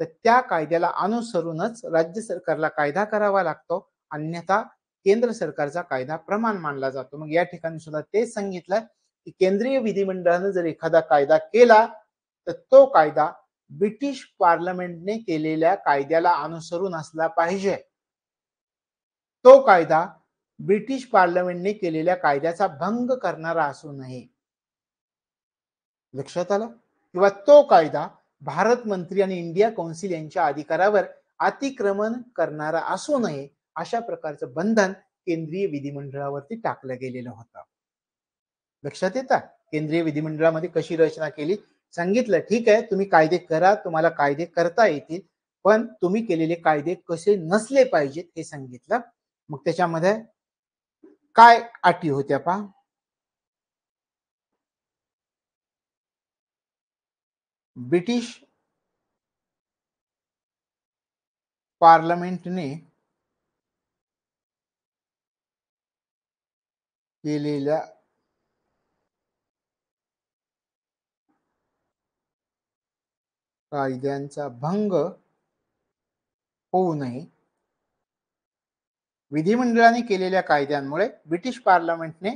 S1: तर त्या कायद्याला अनुसरूनच राज्य सरकारला कायदा करावा लागतो, अन्यथा केंद्र सरकारचा कायदा प्रमाण मानला जातो. मग या ठिकाणी सुद्धा तेच सांगितलं की केंद्रीय विधिमंडळाने जर एखादा कायदा केला तर तो कायदा ब्रिटिश पार्लमेंटने केलेल्या कायद्याला अनुसरून असला पाहिजे. तो कायदा ब्रिटिश पार्लमेंटने केलेल्या कायद्याचा भंग करणारा असू नये. लक्षात आलं? किंवा तो कायदा भारत मंत्री आणि इंडिया कौन्सिल यांच्या अधिकारावर अतिक्रमण करणारा असू नये, अशा प्रकारचं बंधन केंद्रीय विधिमंडळावरती टाकलं गेलेलं होतं. लक्षात येतं? केंद्रीय विधिमंडळामध्ये कशी रचना केली? सांगितलं ठीक आहे, तुम्ही कायदे करा, तुम्हाला कायदे करता येतील, पण तुम्ही केलेले कायदे कसे नसले पाहिजेत हे सांगितलं. मग त्याच्यामध्ये काय अटी होत्या पहा. ब्रिटिश पार्लमेंटने केलेल्या कायद्यांचा भंग होऊ नये. विधिमंडळाने केलेल्या कायद्यांमुळे ब्रिटिश पार्लमेंटने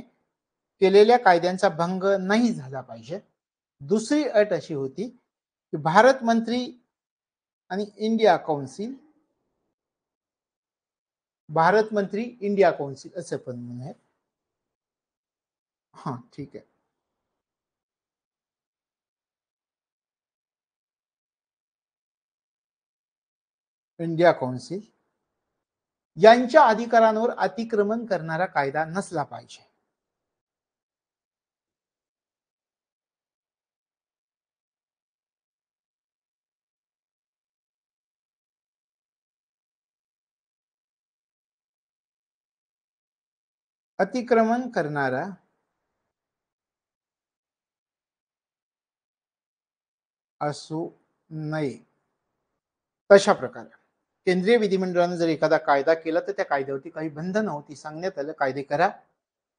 S1: केलेल्या कायद्यांचा भंग नाही झाला पाहिजे. दुसरी अट अशी होती की भारत मंत्री आणि इंडिया कौन्सिल, भारत मंत्री इंडिया कौन्सिल असं पण म्हणूया. हा ठीक आहे. इंडिया कौन्सिल यांच्या अधिकारांवर अतिक्रमण करणारा कायदा नसला पाहिजे. अतिक्रमण करणारा असू नये. तशा प्रकारे केंद्रीय विधिमंडळाने जर एखादा कायदा केला तर त्या कायद्यावरती काही बंधन होती. सांगण्यात आलं कायदे करा,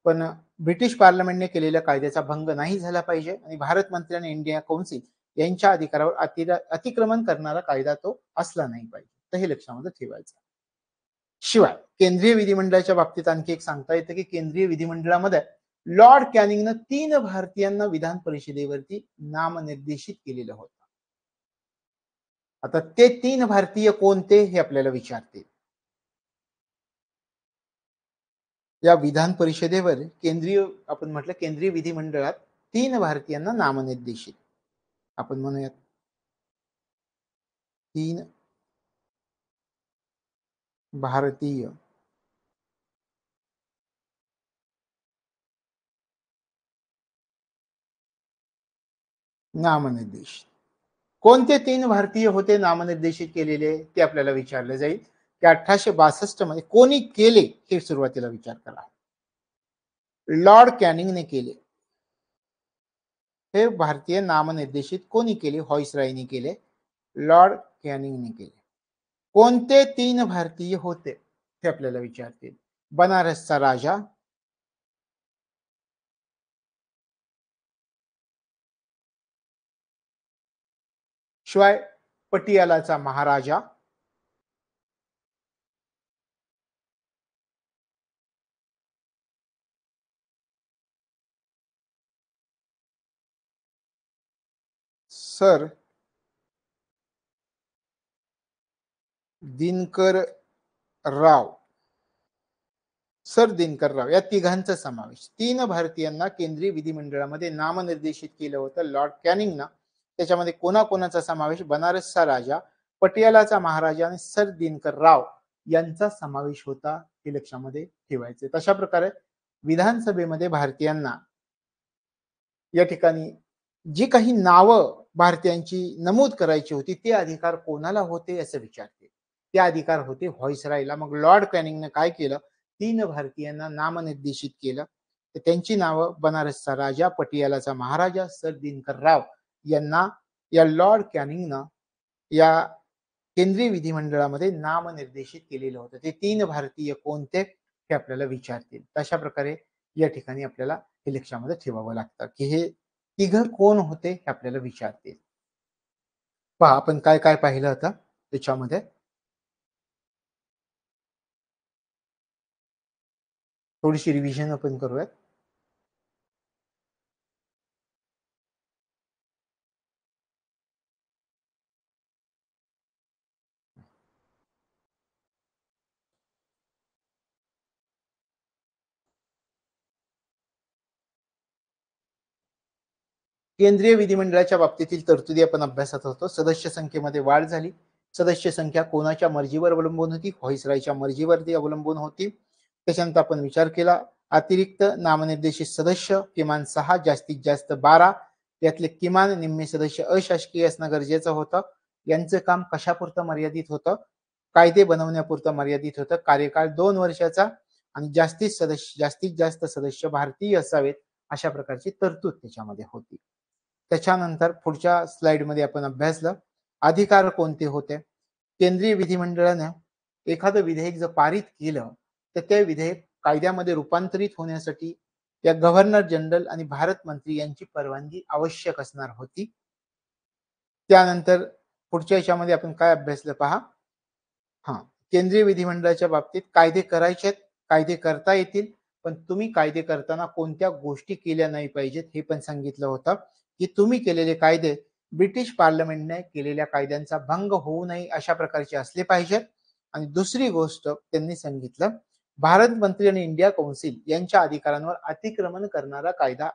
S1: पण ब्रिटिश पार्लमेंटने केलेल्या कायद्याचा भंग नाही झाला पाहिजे आणि भारत मंत्री आणि इंडिया कौन्सिल यांच्या अधिकारावर अतिक्रमण करणारा कायदा तो असला नाही पाहिजे. तर हे लक्षामध्ये ठेवायचं. शिवाय केंद्रीय विधिमंडळाच्या बाबतीत आणखी एक सांगता येतं की केंद्रीय विधिमंडळामध्ये लॉर्ड कॅनिंगनं 3 भारतीयांना विधान परिषदेवरती नामनिर्देशित केलेलं होतं. आता ते 3 भारतीय कोणते हे आपल्याला विचारते. या विधान परिषदेवर आपण म्हटलं केंद्रीय विधिमंडळात 3 भारतीयांना नामनिर्देशित. आपण म्हणूयात 3 भारतीय नामनिर्देशित. कोणते 3 भारतीय होते नामनिर्देशित केलेले ते आपल्याला विचारलं जाईल, की 1862 मध्ये कोणी केले हे सुरुवातीला विचार करा. लॉर्ड कॅनिंगने केले. हे भारतीय नामनिर्देशित कोणी केले? व्हाईसरॉयने केले. लॉर्ड कॅनिंगने केले. कोणते 3 भारतीय होते हे आपल्याला विचारतील. बनारसचा राजा, शिवाय पटियालाचा महाराजा, सर दिनकर राव. सर दिनकर राव या तिघांचा समावेश. 3 भारतीयांना केंद्रीय विधिमंडळामध्ये नामनिर्देशित केलं होतं लॉर्ड कॅनिंगनं. त्याच्यामध्ये कोणाकोणाचा समावेश? बनारसचा राजा, पटियालाचा महाराजा आणि सर दिनकर राव यांचा समावेश होता. हे लक्षामध्ये ठेवायचे. तशा प्रकारे विधानसभेमध्ये भारतीयांना या ठिकाणी जी काही नावं भारतीयांची नमूद करायची होती ते अधिकार कोणाला होते असं विचारते. ते अधिकार होते व्हाईसरॉयला. मग लॉर्ड कॅनिंगने काय केलं? 3 भारतीयांना नामनिर्देशित केलं. तर त्यांची नावं बनारसचा राजा, पटियालाचा महाराजा, सर दिनकर राव यांना या लॉर्ड कॅनिंगनं या केंद्रीय विधिमंडळामध्ये नामनिर्देशित केलेलं होतं. ते 3 भारतीय कोणते हे आपल्याला विचारतील. तशा प्रकारे या ठिकाणी आपल्याला हे लक्षामध्ये ठेवावं लागतं, की हे तिघं कोण होते हे आपल्याला विचारतील. पहा आपण काय काय पाहिलं होतं त्याच्यामध्ये. थोडीशी रिव्हिजन आपण करूयात. केंद्रीय विधिमंडळाच्या बाबतीतील तरतुदी आपण अभ्यासात होतो. सदस्य संख्येमध्ये वाढ झाली. सदस्य संख्या कोणाच्या मर्जीवर अवलंबून होती? व्हाईसरॉयच्या मर्जीवरती अवलंबून होती. त्याच्यानंतर आपण विचार केला, अतिरिक्त नामनिर्देशित सदस्य किमान 6, जास्तीत जास्त 12. यातले किमान निम्मे सदस्य अशासकीय असणं गरजेचं होतं. यांचं काम कशापुरतं मर्यादित होतं? कायदे बनवण्यापुरतं मर्यादित होतं. कार्यकाळ 2 वर्षाचा आणि जास्तीत जास्त सदस्य भारतीय असावेत अशा प्रकारची तरतूद त्याच्यामध्ये होती. त्याच्यानंतर पुढच्या स्लाइडमध्ये आपण अभ्यासलं अधिकार कोणते होते. केंद्रीय विधिमंडळाने एखादं विधेयक जर पारित केलं तर ते विधेयक कायद्यामध्ये रूपांतरित होण्यासाठी या गव्हर्नर जनरल आणि भारत मंत्री यांची परवानगी आवश्यक असणार होती. त्यानंतर पुढच्या याच्यामध्ये आपण काय अभ्यासलं पहा. केंद्रीय विधिमंडळाच्या बाबतीत कायदे करायचे आहेत, कायदे करता येतील, पण तुम्ही कायदे करताना कोणत्या गोष्टी केल्या नाही पाहिजेत हे पण सांगितलं होतं, की तुम्ही केलेले कायदे ब्रिटिश पार्लमेंटने केलेल्या कायद्यांचा भंग होऊ नये अशा प्रकारचे असले पाहिजेत. आणि दुसरी गोष्ट त्यांनी सांगितलं, भारत मंत्री आणि इंडिया कौन्सिल यांच्या अधिकारांवर अतिक्रमण करणारा कायदा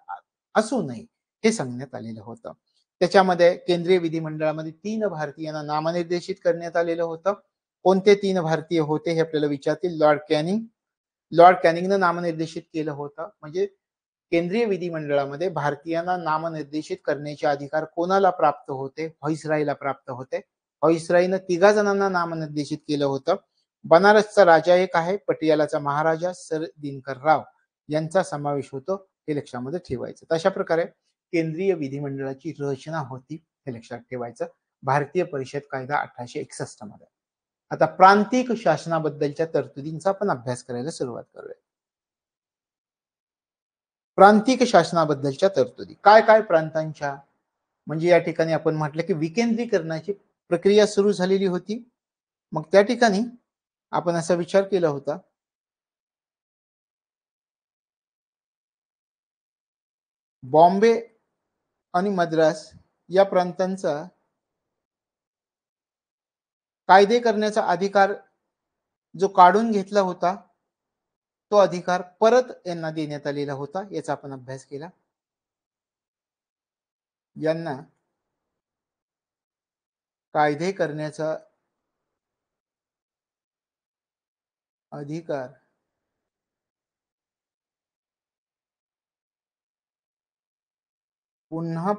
S1: असू नये हे सांगण्यात आलेलं होतं. त्याच्यामध्ये केंद्रीय विधिमंडळामध्ये 3 भारतीयांना नामनिर्देशित करण्यात आलेलं होतं. कोणते 3 भारतीय होते हे आपल्याला विचारतील. लॉर्ड कॅनिंगनं नामनिर्देशित केलं होतं. म्हणजे केंद्रीय विधिमंडळामध्ये भारतीयांना नामनिर्देशित करण्याचे अधिकार कोणाला प्राप्त होते? व्हाईसरॉयला प्राप्त होते. व्हाईसरॉयनं 3 जणांना नामनिर्देशित केलं होतं. बनारसचा राजा एक आहे, पटियालाचा महाराजा सर दिनकर राव यांचा समावेश होतो. हे लक्षामध्ये ठेवायचं. तशा प्रकारे केंद्रीय विधिमंडळाची रचना होती हे लक्षात ठेवायचं. भारतीय परिषद कायदा 1861 मध्ये. आता प्रांतिक शासनाबद्दलच्या तरतुदींचा आपण अभ्यास करायला सुरुवात करूया. प्रांतिक शासनाबद्दलच्या तरतुदी काय काय प्रांतांच्या, म्हणजे या ठिकाणी आपण म्हटलं की विकेंद्रीकरणाची प्रक्रिया सुरू झालेली होती. मग त्या ठिकाणी आपण असा विचार केला होता बॉम्बे आणि मद्रास या प्रांतांचा कायदे करण्याचा अधिकार जो काढून घेतला होता तो अधिकार परत यांना देण्यात आलेला होता, याचा आपण अभ्यास केला. यांना कायदे करण्याचा अधिकार पुन्हा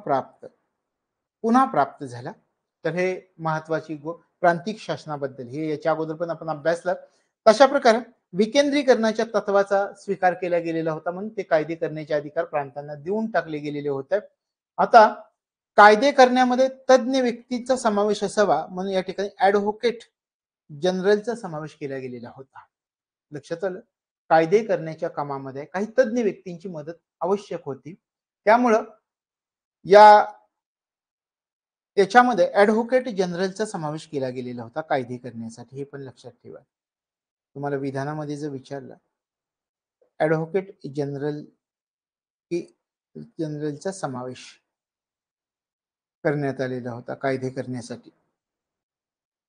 S1: प्राप्त झाला. तर हे महत्वाची प्रांतिक शासनाबद्दल हे याच्या अगोदर पण आपण अभ्यासलं. तशा प्रकारे विकेंद्रीकरणाच्या तत्वाचा स्वीकार केला गेलेला होता, म्हणून ते कायदे करण्याचे अधिकार प्रांतांना देऊन टाकले गेलेले होते. आता कायदे करण्यामध्ये तज्ञ व्यक्तीचा समावेश असावा म्हणून या ठिकाणी ॲडव्होकेट जनरलचा समावेश केला गेलेला होता. लक्षात आलं? कायदे करण्याच्या कामामध्ये काही तज्ञ व्यक्तींची मदत आवश्यक होती. त्यामुळं याच्यामध्ये ॲडव्होकेट जनरलचा समावेश केला गेलेला होता कायदे करण्यासाठी, हे पण लक्षात ठेवा. तुम्हाला विधानामध्ये जर विचारलं ॲडव्होकेट जनरलचा समावेश करण्यात आलेला होता कायदे करण्यासाठी.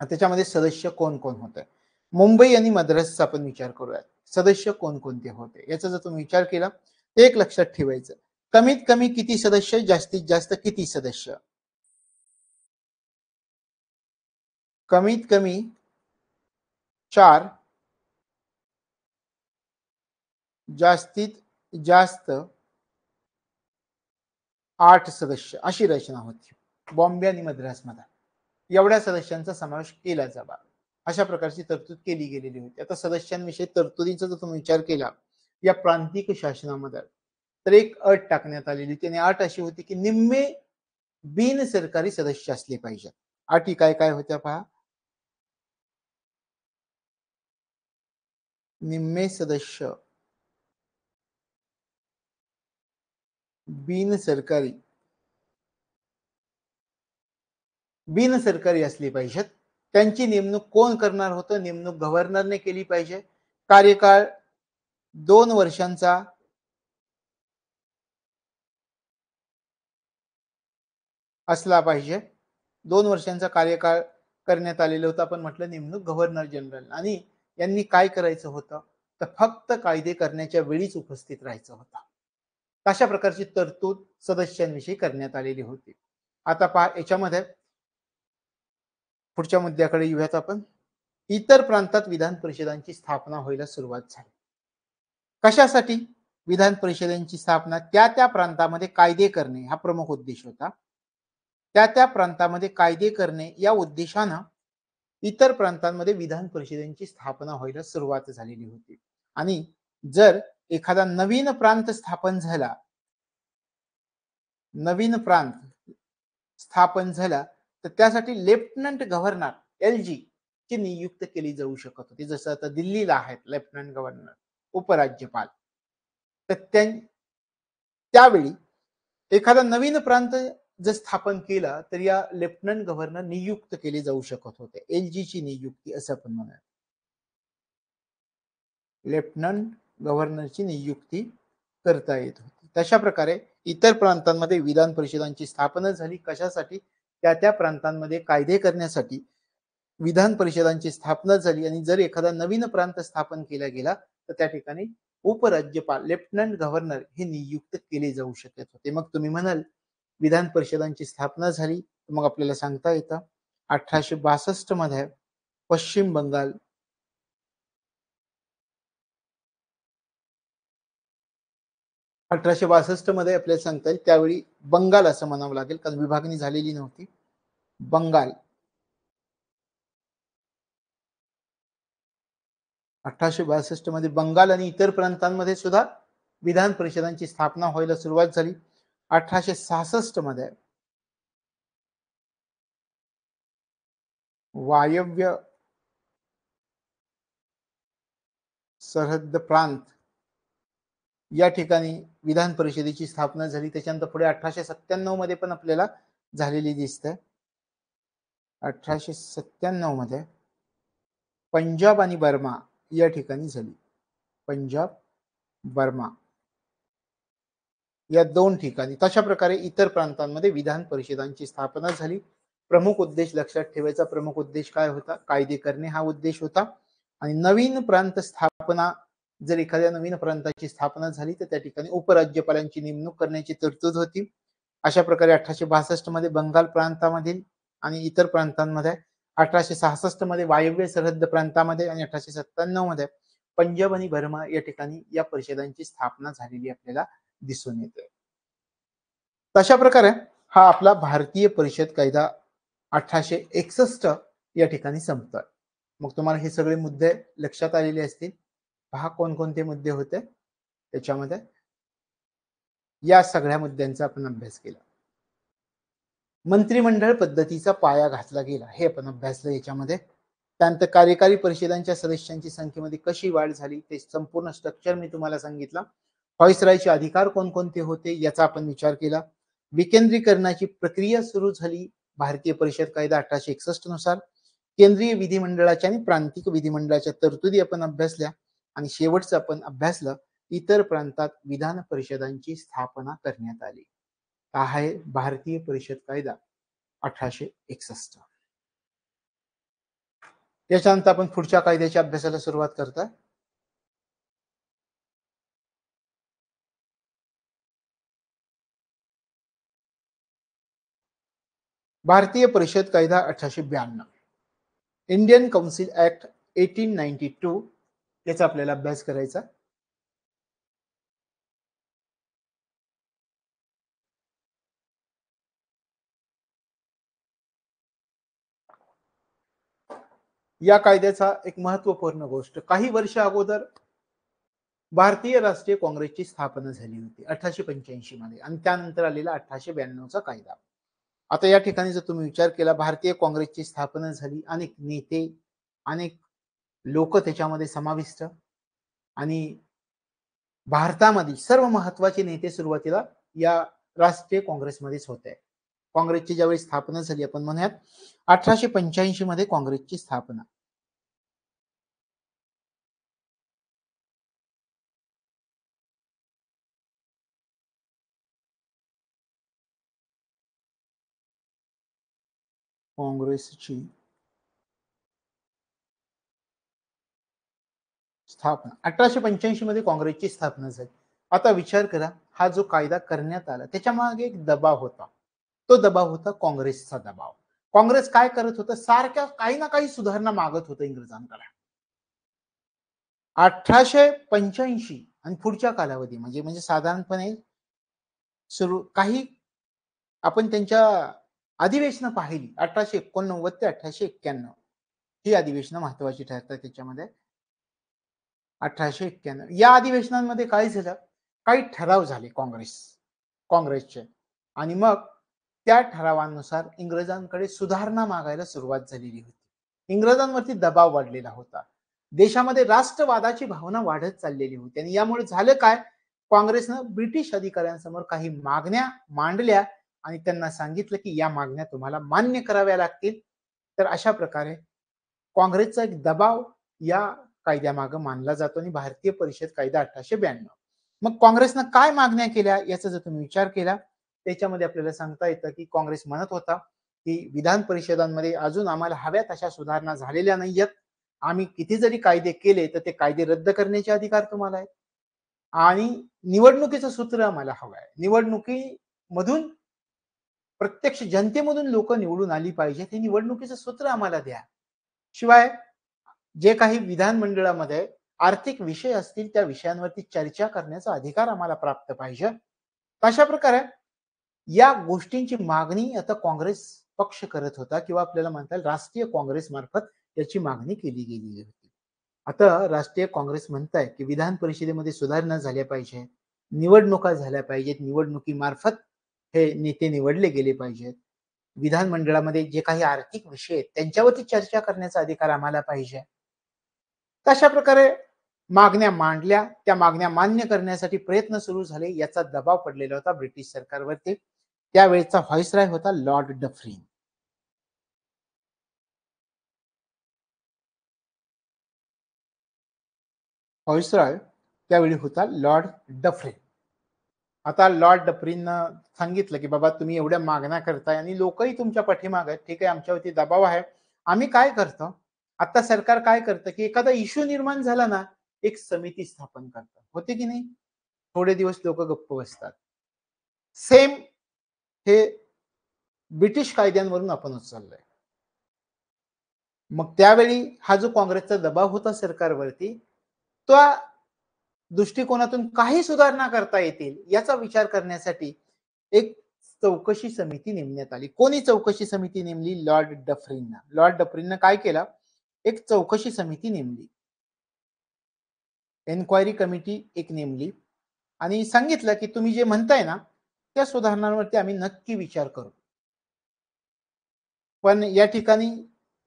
S1: त्याच्यामध्ये सदस्य कोण कोण होते? मुंबई आणि मद्रासचा आपण विचार करूया. सदस्य कोणकोणते होते याचा जर तुम्ही विचार केला तर एक लक्षात ठेवायचं, कमीत कमी किती सदस्य, जास्तीत जास्त किती सदस्य? कमीत कमी 4, जास्तीत जास्त 8 सदस्य अशी रचना होती बॉम्बे आणि मद्रासमध्ये. एवढ्या सदस्यांचा समावेश केला जावा अशा प्रकारची तरतूद केली गेलेली होती. आता सदस्यांविषयी तरतुदीचा जर तुम्ही विचार केला या प्रांतिक शासनामध्ये तर एक अट टाकण्यात आलेली. त्याने अट अशी होती की निम्मे बिन सरकारी सदस्य असले पाहिजे. अटी काय काय होत्या पहा. निम्मे सदस्य बिन सरकारी असली पाहिजेत. त्यांची नेमणूक कोण करणार होतं? नेमणूक गव्हर्नरने केली पाहिजे. कार्यकाळ 2 वर्षांचा असला पाहिजे. 2 वर्षांचा कार्यकाळ करण्यात आलेला होता. आपण म्हटलं नेमणूक गव्हर्नर जनरल. आणि यांनी काय करायचं होतं तर फक्त कायदे करण्याच्या वेळीच उपस्थित राहायचं होतं. अशा प्रकारची तरतूद सदस्यांविषयी करण्यात आलेली होती. आता पहा याच्यामध्ये पुढच्या मुद्द्याकडे येऊयात आपण. इतर प्रांतात विधान परिषदांची स्थापना व्हायला सुरुवात झाली. कशासाठी विधान परिषदांची स्थापना? त्या त्या प्रांतामध्ये कायदे करणे हा प्रमुख उद्देश होता. त्या त्या प्रांतामध्ये कायदे करणे या उद्देशानं इतर प्रांतांमध्ये विधान परिषदेची स्थापना व्हायला सुरुवात झालेली होती. आणि जर एखादा नवीन प्रांत स्थापन झाला तर त्यासाठी लेफ्टनंट गव्हर्नर LG ची नियुक्त केली जाऊ शकत होती. जसं आता दिल्लीला आहेत लेफ्टनंट गव्हर्नर उपराज्यपाल. तर त्यावेळी एखादा नवीन प्रांत जर स्थापन केला तर या लेफ्टनंट गव्हर्नर नियुक्त केले जाऊ शकत होते. LG ची नियुक्ती असं आपण म्हणूया. लेफ्टनंट गव्हर्नरची नियुक्ती करता येत होती. तशा प्रकारे इतर प्रांतांमध्ये विधान परिषदांची स्थापना झाली. कशासाठी? त्या त्या प्रांतांमध्ये कायदे करण्यासाठी विधान परिषदांची स्थापना झाली. आणि जर एखादा नवीन प्रांत स्थापन केला गेला तर त्या ठिकाणी उपराज्यपाल लेफ्टनंट गव्हर्नर हे नियुक्त केले जाऊ शकत होते. मग तुम्ही म्हणाल विधान परिषदांची स्थापना झाली, मग आपल्याला सांगता येतं 1862 मध्ये पश्चिम बंगाल 1862 मध्ये आपल्याला सांगता येईल त्यावेळी बंगाल असं म्हणावं लागेल कारण विभागणी झालेली नव्हती. बंगाल 1862 मध्ये बंगाल आणि इतर प्रांतांमध्ये सुद्धा विधान परिषदांची स्थापना व्हायला सुरुवात झाली. 1866 मध्ये वायव्य सरहद्द प्रांत या ठिकाणी विधान परिषदेची स्थापना झाली. त्याच्यानंतर पुढे 1897 मध्ये पण आपल्याला झालेली दिसते. 1897 मध्ये पंजाब आणि बर्मा या ठिकाणी झाली. पंजाब बर्मा या 2 ठिकाणी. तशा प्रकारे इतर प्रांतांमध्ये विधान परिषदांची स्थापना झाली. प्रमुख उद्देश लक्षात ठेवायचा, प्रमुख उद्देश काय होता? कायदे करणे हा उद्देश होता. आणि नवीन प्रांत स्थापना, जर एखाद्या नवीन प्रांताची स्थापना झाली तर त्या ठिकाणी उपराज्यपालांची नेमणूक करण्याची तरतूद होती. अशा प्रकारे 1862 मध्ये बंगाल प्रांतामधील आणि इतर प्रांतांमध्ये, 1866 मध्ये वायव्य सरहद्द प्रांतामध्ये आणि 1897 मध्ये पंजाब आणि बर्मा या ठिकाणी या परिषदांची स्थापना झालेली आपल्याला दिसून येते. तशा प्रकारे हा आपला भारतीय परिषद कायदा 1861 या ठिकाणी संपतोय. मग तुम्हाला हे सगळे मुद्दे लक्षात आलेले असतील. पहा कोणकोणते मुद्दे होते त्याच्यामध्ये. या सगळ्या मुद्द्यांचा आपण अभ्यास केला. मंत्रिमंडळ पद्धतीचा पाया घातला गेला हे आपण अभ्यासलं याच्यामध्ये. त्यानंतर कार्यकारी परिषदांच्या सदस्यांची संख्येमध्ये कशी वाढ झाली ते संपूर्ण स्ट्रक्चर मी तुम्हाला सांगितलं. व्हॉइसरॉयचे अधिकार कोणकोणते होते याचा आपण विचार केला. विकेंद्रीकरणाची प्रक्रिया सुरू झाली भारतीय परिषद कायदा 1861 नुसार. केंद्रीय विधिमंडळाच्या आणि प्रांतिक विधिमंडळाच्या तरतुदी आपण अभ्यासल्या. आणि शेवटचं आपण अभ्यासलं इतर प्रांतात विधान परिषदांची स्थापना करण्यात आली. हा आहे भारतीय परिषद कायदा 1861. याच्यानंतर आपण पुढच्या कायद्याच्या अभ्यासाला सुरुवात करता. भारतीय परिषद कायदा 1892, इंडियन काउन्सिल ऍक्ट 1892 याचा आपल्याला अभ्यास करायचा. या कायद्याचा एक महत्वपूर्ण गोष्ट, काही वर्ष अगोदर भारतीय राष्ट्रीय काँग्रेसची स्थापना झाली होती 1885 मध्ये आणि त्यानंतर आलेला 1892 चा कायदा. आता या ठिकाणी जर तुम्ही विचार केला, भारतीय काँग्रेसची स्थापना झाली, अनेक नेते, अनेक लोक त्याच्यामध्ये समाविष्ट, आणि भारतामध्ये सर्व महत्वाचे नेते सुरुवातीला या राष्ट्रीय काँग्रेसमध्येच होते. काँग्रेसची ज्यावेळी स्थापना झाली, आपण म्हणूयात 1885 मध्ये काँग्रेसची स्थापना. काँग्रेसची स्थापना 1885 मध्ये काँग्रेसची स्थापना झाली. आता विचार करा, हा जो कायदा करण्यात आला त्याच्या मागे एक दबाव होता. तो दबाव होता काँग्रेसचा दबाव. काँग्रेस काय करत होतं, सारख्या काही ना काही सुधारणा मागत होतं इंग्रजांकडे. 1885 आणि पुढच्या कालावधी म्हणजे म्हणजे साधारणपणे सुरू काही आपण त्यांच्या अधिवेशनं पाहिली 1889 ते 1891, ही अधिवेशनं महत्वाची ठरतात त्याच्यामध्ये. 1891 या अधिवेशनांमध्ये काय झालं, काही ठराव झाले काँग्रेसचे, आणि मग त्या ठरावांनुसार इंग्रजांकडे सुधारणा मागायला सुरुवात झालेली होती. इंग्रजांवरती दबाव वाढलेला होता. देशामध्ये राष्ट्रवादाची भावना वाढत चाललेली होती. आणि यामुळे झालं काय, काँग्रेसनं ब्रिटिश अधिकाऱ्यांसमोर काही मागण्या मांडल्या आणि त्यांना सांगितलं की या मागण्या तुम्हाला मान्य कराव्या लागतील. तर अशा प्रकारे काँग्रेसचा एक दबाव या कायद्यामागे मानला जातो आणि भारतीय परिषद कायदा 1892. मग काँग्रेसनं काय मागण्या केल्या याचा जर तुम्ही विचार केला, त्याच्यामध्ये आपल्याला सांगता येतं की काँग्रेस म्हणत होता की विधान परिषदांमध्ये अजून आम्हाला हव्यात अशा सुधारणा झालेल्या नाहीयेत. आम्ही किती जरी कायदे केले तर ते कायदे रद्द करण्याचे अधिकार तुम्हाला आहेत. आणि निवडणुकीचं सूत्र आम्हाला हवं आहे. निवडणुकीमधून प्रत्यक्ष जनतेमधून लोक निवडून आली पाहिजेत, हे निवडणुकीचं सूत्र आम्हाला द्या. शिवाय जे काही विधानमंडळामध्ये आर्थिक विषय असतील त्या विषयांवरती चर्चा करण्याचा अधिकार आम्हाला प्राप्त पाहिजे. अशा प्रकारे या गोष्टींची मागणी आता काँग्रेस पक्ष करत होता, किंवा आपल्याला म्हणता येईल राष्ट्रीय काँग्रेस मार्फत याची मागणी केली गेलेली होती. आता राष्ट्रीय काँग्रेस म्हणताय की विधान परिषदेमध्ये सुधारणा झाल्या पाहिजे, निवडणुका झाल्या पाहिजेत, निवडणुकीमार्फत हे नेते निवडले गेले पाहिजेत, विधानमंडळामध्ये जे काही आर्थिक विषय आहेत त्यांच्यावरती चर्चा करण्याचा अधिकार आम्हाला पाहिजे. तशा प्रकारे मागण्या मांडल्या, त्या मागण्या मान्य करण्यासाठी प्रयत्न सुरू झाले. याचा दबाव पडलेला होता ब्रिटिश सरकारवरती. त्यावेळेचा व्हाईसरॉय होता लॉर्ड डफरीन. व्हाईसरॉय त्यावेळी होता लॉर्ड डफरीन. आता लॉर्ड डफरीनं सांगितलं की बाबा तुम्ही एवढ्या मागण्या करताय आणि लोकही तुमच्या पाठीमागे आहेत, ठीक आहे, आमच्यावरती दबाव आहे. आम्ही काय करतो, आता सरकार काय करतं की एखादा इश्यू निर्माण झाला ना, एक समिती स्थापन करतं, होते की नाही? थोडे दिवस लोक गप्प बसतात. सेम हे ब्रिटिश कायद्यांवरून आपण उचललंय. मग त्यावेळी हा जो काँग्रेसचा दबाव होता सरकारवरती, त्या दृष्टिकोनातून काही सुधारणा करता येतील याचा विचार करण्यासाठी एक चौकशी समिती नेमण्यात आली. कोणी चौकशी समिती नेमली? लॉर्ड डफरीननं. लॉर्ड डफरीननं काय केलं? एक चौकशी समिती नेमली. एन्क्वायरी कमिटी एक नेमली आणि सांगितलं की तुम्ही जे म्हणताय ना, त्या सुधारणांवरती आम्ही नक्की विचार करू. पण या ठिकाणी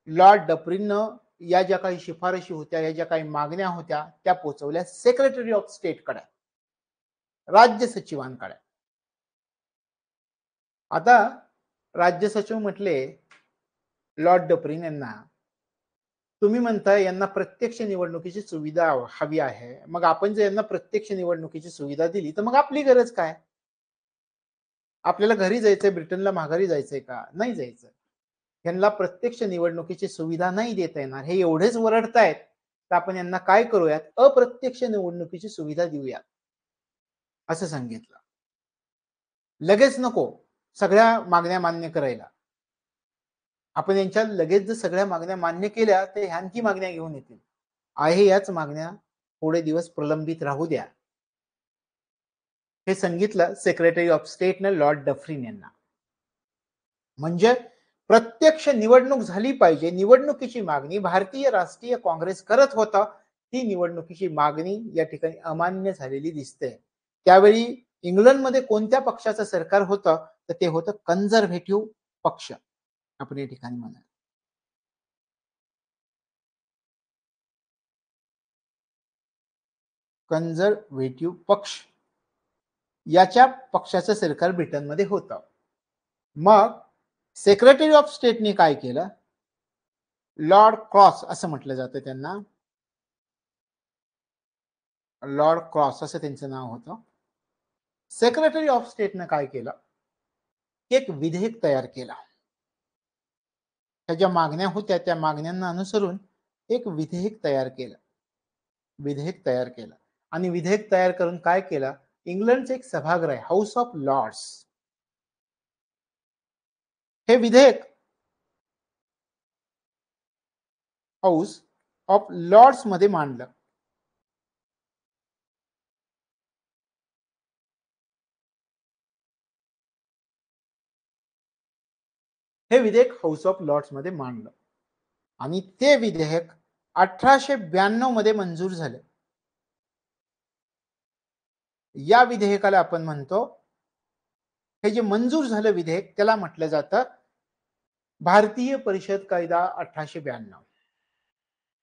S1: लॉर्ड डफरीननं या ज्या काही शिफारशी होत्या, या ज्या काही मागण्या होत्या, त्या पोहोचवल्या सेक्रेटरी ऑफ स्टेटकडे, राज्य सचिवांकडे. आता राज्य सचिव म्हटले लॉर्ड डफरीन यांना, तुम्ही म्हणताय यांना प्रत्यक्ष निवडणुकीची सुविधा हवी आहे. मग आपण जर यांना प्रत्यक्ष निवडणुकीची सुविधा दिली, तर मग आपली गरज काय? आपल्याला घरी जायचंय, ब्रिटनला माघारी जायचंय का? नाही जायचं. यांना प्रत्यक्ष निवडणुकीची सुविधा नाही देता येणार, हे एवढेच वरडतायत, तर आपण यांना काय करूयात? अप्रत्यक्ष निवडणुकीची सुविधा देऊयात, असं सांगितलं. लगेच नको सगळ्या मागण्या मान्य करायला. आपण यांच्या लगेच जर सगळ्या मागण्या मान्य केल्या, तर ह्यांची मागण्या घेऊन येतील. आहे याच मागण्या थोडे दिवस प्रलंबित राहू द्या, हे सांगितलं सेक्रेटरी ऑफ स्टेटनं लॉर्ड डफरीन यांना. म्हणजे प्रत्यक्ष निवडणूक झाली पाहिजे, निवडणुकीची मागणी भारतीय राष्ट्रीय काँग्रेस करत होता, ती निवडणुकीची मागणी या ठिकाणी अमान्य झालेली दिसते. त्यावेळी इंग्लंडमध्ये कोणत्या पक्षाचं सरकार होतं? तर ते होतं कन्झर्व्हेटिव्ह पक्ष, आपण या ठिकाणी म्हणा. कन्झर्व्हेटिव्ह पक्ष याच्या पक्षाचं सरकार ब्रिटनमध्ये होतं. मग सेक्रेटरी ऑफ स्टेटने काय केलं? लॉर्ड क्रॉस असं म्हटलं जातं त्यांना, लॉर्ड क्रॉस असं त्यांचं नाव होतं. सेक्रेटरी ऑफ स्टेटनं काय केलं? एक विधेयक तयार केला. त्या ज्या मागण्या होत्या त्या मागण्यांना अनुसरून एक विधेयक तयार केलं. विधेयक तयार केलं आणि विधेयक तयार करून काय केलं? इंग्लंडचे एक सभागृह आहे, हाऊस ऑफ लॉर्ड्स, हे विधेयक हाऊस ऑफ लॉर्ड्स मध्ये मांडलं. हे विधेयक हाऊस ऑफ लॉर्ड्स मध्ये मांडलं आणि ते विधेयक 1892 मध्ये मंजूर झाले. या विधेयकाला आपण म्हणतो, हे जे मंजूर झालं विधेयक त्याला म्हटलं जातं भारतीय परिषद कायदा 1892,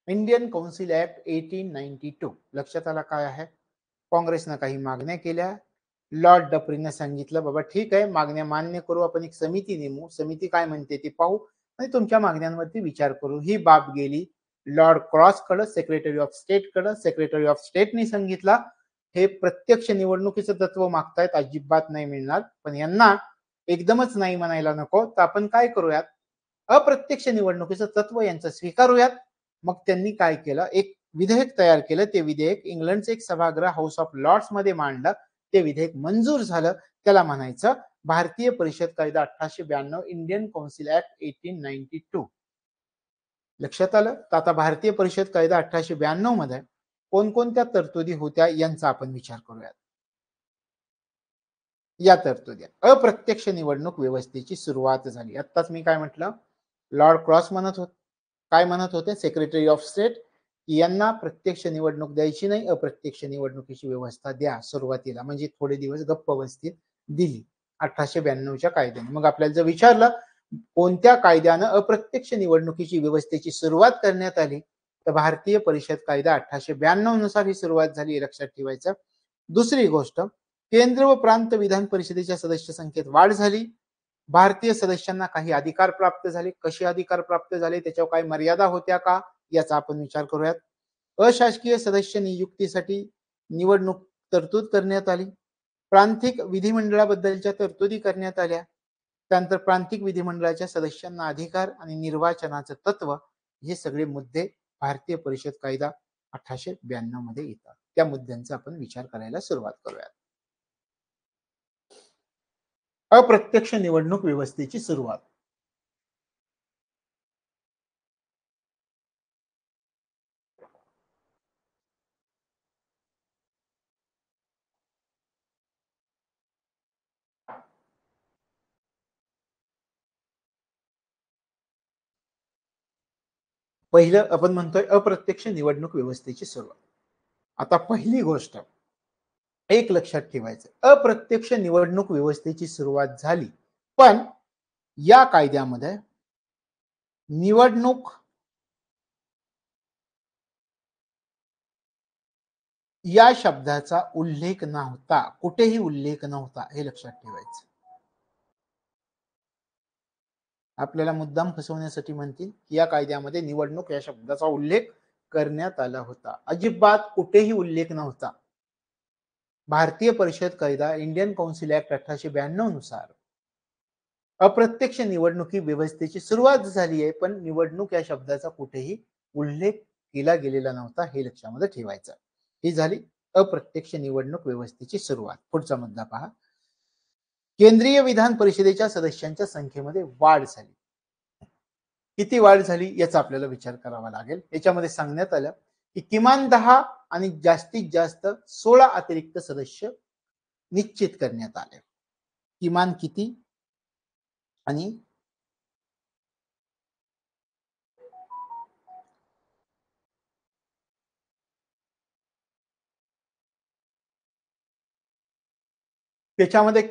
S1: इंडियन काउन्सिल ऍक्ट 1892. लक्षात आला काय आहे? काँग्रेसनं काही मागण्या केल्या, लॉर्ड डफरीनं सांगितलं बाबा ठीक आहे, मागण्या मान्य करू, आपण एक समिती नेमू, समिती काय म्हणते ते पाहू आणि तुमच्या मागण्यांवरती विचार करू. ही बाब गेली लॉर्ड क्रॉसकडं, सेक्रेटरी ऑफ स्टेटकडं. सेक्रेटरी ऑफ स्टेटने सांगितलं हे प्रत्यक्ष निवडणुकीचं तत्व मागतायत, अजिबात नाही मिळणार, पण यांना एकदमच नाही म्हणायला नको, तर आपण काय करूयात? अप्रत्यक्ष निवडणुकीचं तत्व यांचं स्वीकारूयात. मग त्यांनी काय केलं? एक विधेयक तयार केलं. ते विधेयक इंग्लंडचे एक सभागृह हाऊस ऑफ लॉर्ड्स मध्ये मांडलं. ते विधेयक मंजूर झालं. त्याला म्हणायचं भारतीय परिषद कायदा 1892, इंडियन काउन्सिल ऍक्ट 1892. लक्षात आलं? तर आता भारतीय परिषद कायदा 1892 मध्ये कोणकोणत्या तरतुदी होत्या यांचा आपण विचार करूयात. या तरतुदी, अप्रत्यक्ष निवडणूक व्यवस्थेची सुरुवात झाली. आत्ताच मी काय म्हटलं? लॉर्ड क्रॉस म्हणत होते, काय म्हणत होते? सेक्रेटरी ऑफ स्टेट यांना प्रत्यक्ष निवडणूक द्यायची नाही, अप्रत्यक्ष निवडणुकीची व्यवस्था द्या सुरुवातीला, म्हणजे थोडे दिवस गप्प बसतील, दिली 1892च्या कायद्याने. मग आपल्याला जर विचारलं कोणत्या कायद्यानं अप्रत्यक्ष निवडणुकीची व्यवस्थेची सुरुवात करण्यात आली, तर भारतीय परिषद कायदा 1892 नुसार ही सुरुवात झाली, लक्षात ठेवायचं. दुसरी गोष्ट, केंद्र व प्रांत विधान परिषदेच्या सदस्य संख्येत वाढ झाली. भारतीय सदस्यांना काही अधिकार प्राप्त झाले. कसे अधिकार प्राप्त झाले? त्याच्यावर काही मर्यादा होत्या का? याचा आपण विचार करूयात. अशासकीय सदस्य नियुक्तीसाठी निवडणूक तरतूद करण्यात आली. प्रांतिक विधिमंडळाबद्दलच्या तरतुदी करण्यात आल्या. त्यानंतर प्रांतिक विधिमंडळाच्या सदस्यांना अधिकार आणि निर्वाचनाचं तत्व हे सगळे मुद्दे भारतीय परिषद कायदा 1892 मध्ये येतात. त्या मुद्द्यांचा आपण विचार करायला सुरुवात करूया. अप्रत्यक्ष निवडणूक व्यवस्थेची सुरुवात. पहिलं आपण म्हणतोय अप्रत्यक्ष निवडणूक व्यवस्थेची सुरुवात. आता पहिली गोष्ट एक लक्षात ठेवायचं, अप्रत्यक्ष निवडणूक व्यवस्थेची सुरुवात झाली, पण या कायद्यामध्ये निवडणूक या शब्दाचा उल्लेख नव्हता, कुठेही उल्लेख नव्हता, हे लक्षात ठेवायचं. आपल्याला मुद्दाम फसवण्यासाठी म्हणतील की या कायद्यामध्ये निवडणूक या शब्दाचा उल्लेख करण्यात आला होता. अजिबात कुठेही उल्लेख नव्हता. भारतीय परिषद कायदा इंडियन काउन्सिल ऍक्ट 1892 नुसार अप्रत्यक्ष निवडणुकी व्यवस्थेची सुरुवात झाली आहे, पण निवडणूक या शब्दाचा कुठेही उल्लेख केला गेलेला नव्हता, हे लक्षामध्ये ठेवायचं. ही झाली अप्रत्यक्ष निवडणूक व्यवस्थेची सुरुवात. पुढचा मुद्दा पहा. केंद्रीय विधान परिषदेच्या सदस्यांच्या संख्येमध्ये वाढ झाली. किती वाढ झाली याचा आपल्याला विचार करावा लागेल. याच्यामध्ये सांगण्यात आलं की किमान 10 आणि जास्तीत जास्त 16 अतिरिक्त सदस्य निश्चित करण्यात आले. किमान किती आणि त्याच्यामध्ये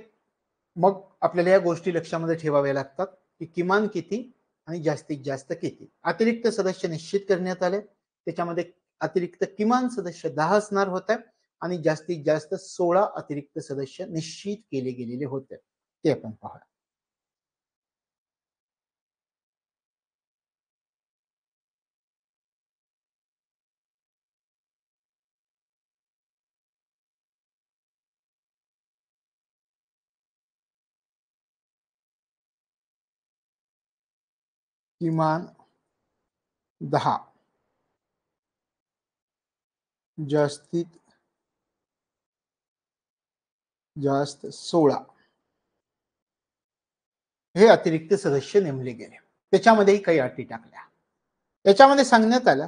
S1: मग आपल्याला या गोष्टी लक्षामध्ये ठेवाव्या लागतात की किमान किती आणि जास्तीत जास्त किती. अतिरिक्त सदस्य निश्चित करण्यात आले. त्याच्यामध्ये अतिरिक्त किमान सदस्य 10 असणार होते आणि जास्तीत जास्त 16 अतिरिक्त सदस्य निश्चित केले गेलेले होते. ते आपण पाहूया. किमान 10 जास्तीत जास्त 16 हे अतिरिक्त सदस्य नेमले गेले. त्याच्यामध्येही काही अटी टाकल्या. त्याच्यामध्ये सांगण्यात आलं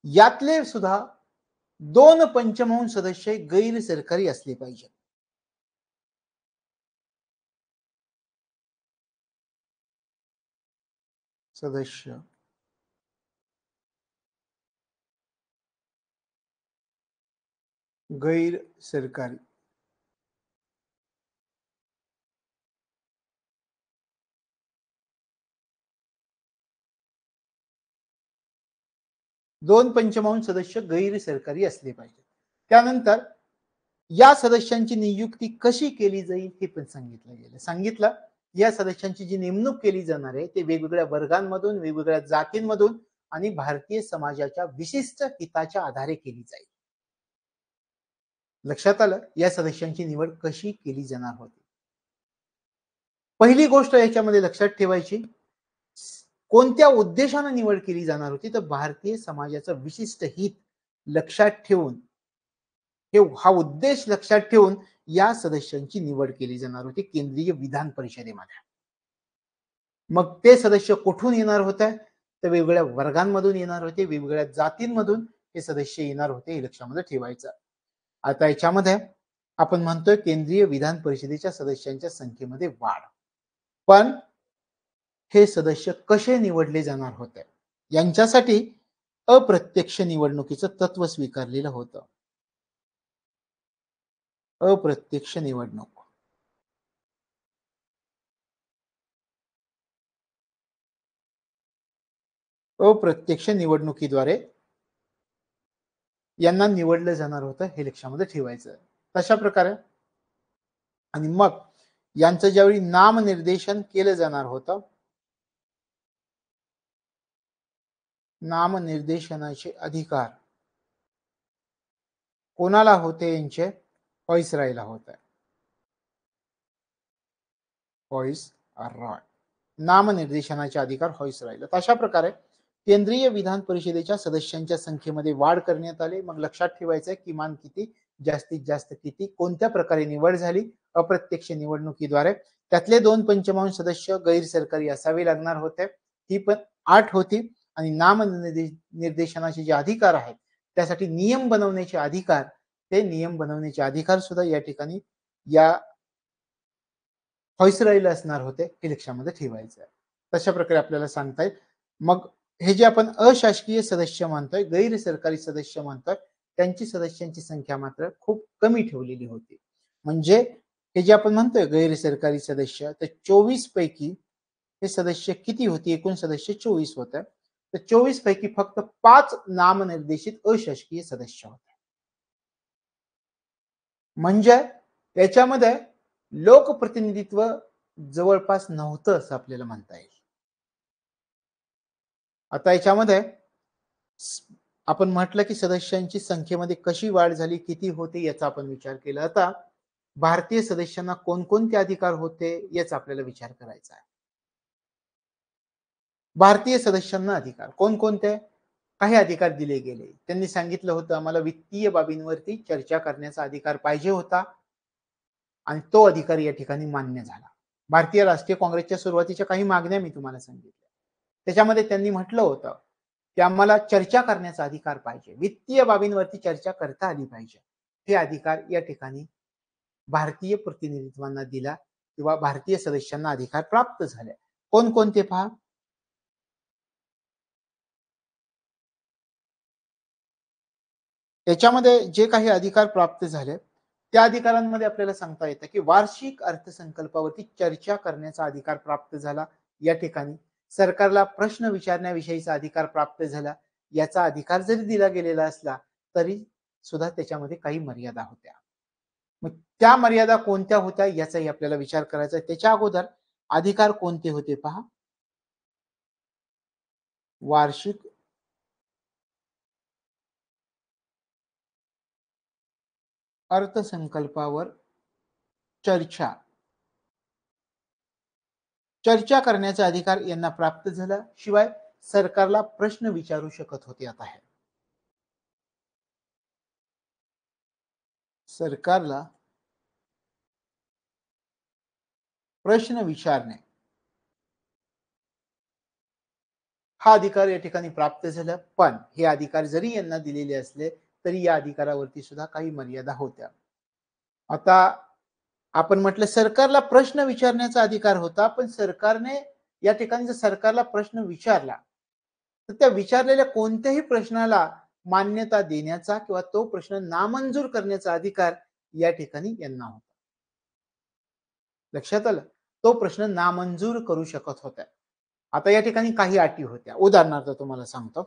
S1: यातले सुद्धा 2 पंचमांश सदस्य गैर सरकारी असले पाहिजे. सदस्य गैर सरकारी. दोन पंचमांश सदस्य गैर सरकारी असले पाहिजे. त्यानंतर या सदस्यांची नियुक्ती कशी केली जाईल हे पण सांगितलं गेलं. सांगितलं या सदस्यांची जी नेमणूक केली जाणार आहे ते वेगवेगळ्या वर्गांमधून, वेगवेगळ्या जातींमधून आणि भारतीय समाजाच्या विशिष्ट हिताच्या आधारे केली जाईल. लक्षात आलं या सदस्यांची निवड कशी केली जाणार होती. पहिली गोष्ट याच्यामध्ये लक्षात ठेवायची, कोणत्या उद्देशाने निवड केली जाणार होती, तर भारतीय समाजाचं विशिष्ट हित लक्षात ठेवून, हा उद्देश लक्षात ठेवून या सदस्यांची निवड केली जाणार होती केंद्रीय विधान परिषदेमध्ये. मग ते सदस्य कुठून येणार होते, तर वेगवेगळ्या वर्गांमधून येणार होते, वेगवेगळ्या जातींमधून हे सदस्य येणार होते, हे लक्षामध्ये ठेवायचं. आता याच्यामध्ये आपण म्हणतोय केंद्रीय विधान परिषदेच्या सदस्यांच्या संख्येमध्ये वाढ, पण हे सदस्य कसे निवडले जाणार होते यांच्यासाठी अप्रत्यक्ष निवडणुकीचं तत्व स्वीकारलेलं होतं. अप्रत्यक्ष निवडणूक. अप्रत्यक्ष निवडणुकीद्वारे यांना निवडलं जाणार होतं, हे लक्षामध्ये ठेवायचं. तशा प्रकारे आणि मग यांचं ज्यावेळी नामनिर्देशन केलं जाणार होतं, नामनिर्देशनाचे अधिकार कोणाला होते यांचे, व्हॉइसरॉयला होत आहे. व्हॉइसरॉय. नामनिर्देशनाचे अधिकार व्हॉइसरॉयला. तशा प्रकारे केंद्रीय विधान परिषदेच्या सदस्यांच्या संख्येमध्ये वाढ करण्यात आली. मग लक्षात ठेवायचं आहे किमान किती, जास्तीत जास्त किती, कोणत्या प्रकारे निवड झाली, अप्रत्यक्ष निवडणुकीद्वारे. त्यातले 2 पंचमांश सदस्य गैर सरकारी असावे लागणार होते. ती पण 8 होती. आणि नामनिर्देशनाचे जे अधिकार आहेत त्यासाठी नियम बनवण्याचे अधिकार, ते नियम बनवण्याचे अधिकार सुद्धा या ठिकाणी या व्हॉइसरॉयला असणार होते, हे लक्षामध्ये ठेवायचं आहे. तशा प्रकारे आपल्याला सांगता येईल. मग हे जे आपण अशासकीय सदस्य म्हणतोय, गैर सरकारी सदस्य म्हणतोय, त्यांची सदस्यांची संख्या मात्र खूप कमी ठेवलेली होती. म्हणजे हे जे आपण म्हणतोय गैर सरकारी सदस्य, तर 24 पैकी हे सदस्य किती होती? एकूण सदस्य 24 होते. तर 24 पैकी फक्त 5 नामनिर्देशित अशासकीय सदस्य होते. म्हणजे याच्यामध्ये लोकप्रतिनिधित्व जवळपास नव्हतं असं आपल्याला म्हणता येईल. आता याच्यामध्ये आपण म्हटलं की सदस्यांची संख्येमध्ये कशी वाढ झाली, किती होते याचा आपण विचार केला. आता भारतीय सदस्यांना कोणकोणते अधिकार होते याचा आपल्याला विचार करायचा आहे. भारतीय सदस्यांना अधिकार कोणकोणते? काही अधिकार दिले गेले. त्यांनी सांगितलं होतं आम्हाला वित्तीय बाबींवरती चर्चा करण्याचा अधिकार पाहिजे होता आणि तो अधिकार या ठिकाणी मान्य झाला. भारतीय राष्ट्रीय काँग्रेसच्या सुरुवातीच्या काही मागण्या मी तुम्हाला सांगितल्या. त्याच्यामध्ये त्यांनी म्हटलं होतं की आम्हाला चर्चा करण्याचा अधिकार पाहिजे, वित्तीय बाबींवरती चर्चा करता आली पाहिजे. हे अधिकार या ठिकाणी भारतीय प्रतिनिधित्वांना दिला किंवा भारतीय सदस्यांना अधिकार प्राप्त झाले. कोणकोणते पहा. त्याच्यामध्ये जे काही अधिकार प्राप्त झाले त्या अधिकारांमध्ये आपल्याला सांगता येतं की वार्षिक अर्थसंकल्पावरती चर्चा करण्याचा अधिकार प्राप्त झाला. या ठिकाणी सरकारला प्रश्न विचारण्याविषयीचा अधिकार प्राप्त झाला. याचा अधिकार जरी दिला गेलेला असला तरी सुद्धा त्याच्यामध्ये काही मर्यादा होत्या. मग त्या मर्यादा कोणत्या होत्या याचाही आपल्याला विचार करायचा आहे. त्याच्या अगोदर अधिकार कोणते होते पहा. वार्षिक अर्थसंकल्पावर चर्चा चर्चा करण्याचा अधिकार यांना प्राप्त झाला. शिवाय सरकारला प्रश्न विचारू शकत होते. आता आहे सरकारला प्रश्न विचारणे हा अधिकार या ठिकाणी प्राप्त झाला. पण हे अधिकार जरी यांना दिलेले असले तरी या अधिकारावरती सुद्धा काही मर्यादा होत्या. आता आपण म्हटलं सरकारला प्रश्न विचारण्याचा अधिकार होता, पण सरकारने या ठिकाणी जर सरकारला प्रश्न विचारला तर त्या विचारलेल्या कोणत्याही प्रश्नाला मान्यता देण्याचा किंवा तो प्रश्न नामंजूर करण्याचा अधिकार या ठिकाणी यांना होता. लक्षात आलं. तो प्रश्न नामंजूर करू शकत होत्या. आता या ठिकाणी काही अटी होत्या. उदाहरणार्थ तुम्हाला सांगतो.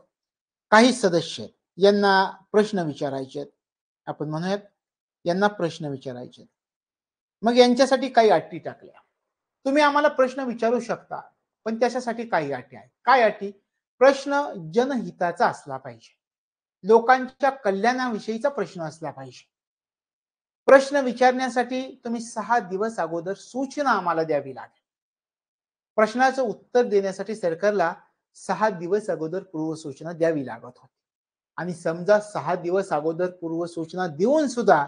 S1: काही सदस्य यांना प्रश्न विचारायचे, आपण म्हणूयात यांना प्रश्न विचारायचे. मग यांच्यासाठी काही अटी टाकल्या. तुम्ही आम्हाला प्रश्न विचारू शकता, पण त्याच्यासाठी काही अटी आहेत. काय अटी? प्रश्न जनहिताचा असला पाहिजे, लोकांच्या कल्याणाविषयीचा प्रश्न असला पाहिजे. प्रश्न विचारण्यासाठी तुम्ही 6 दिवस अगोदर सूचना आम्हाला द्यावी लागेल. प्रश्नाचं उत्तर देण्यासाठी सरकारला 6 दिवस अगोदर पूर्वसूचना द्यावी लागत होती. आणि समजा 6 दिवस अगोदर पूर्वसूचना देऊन सुद्धा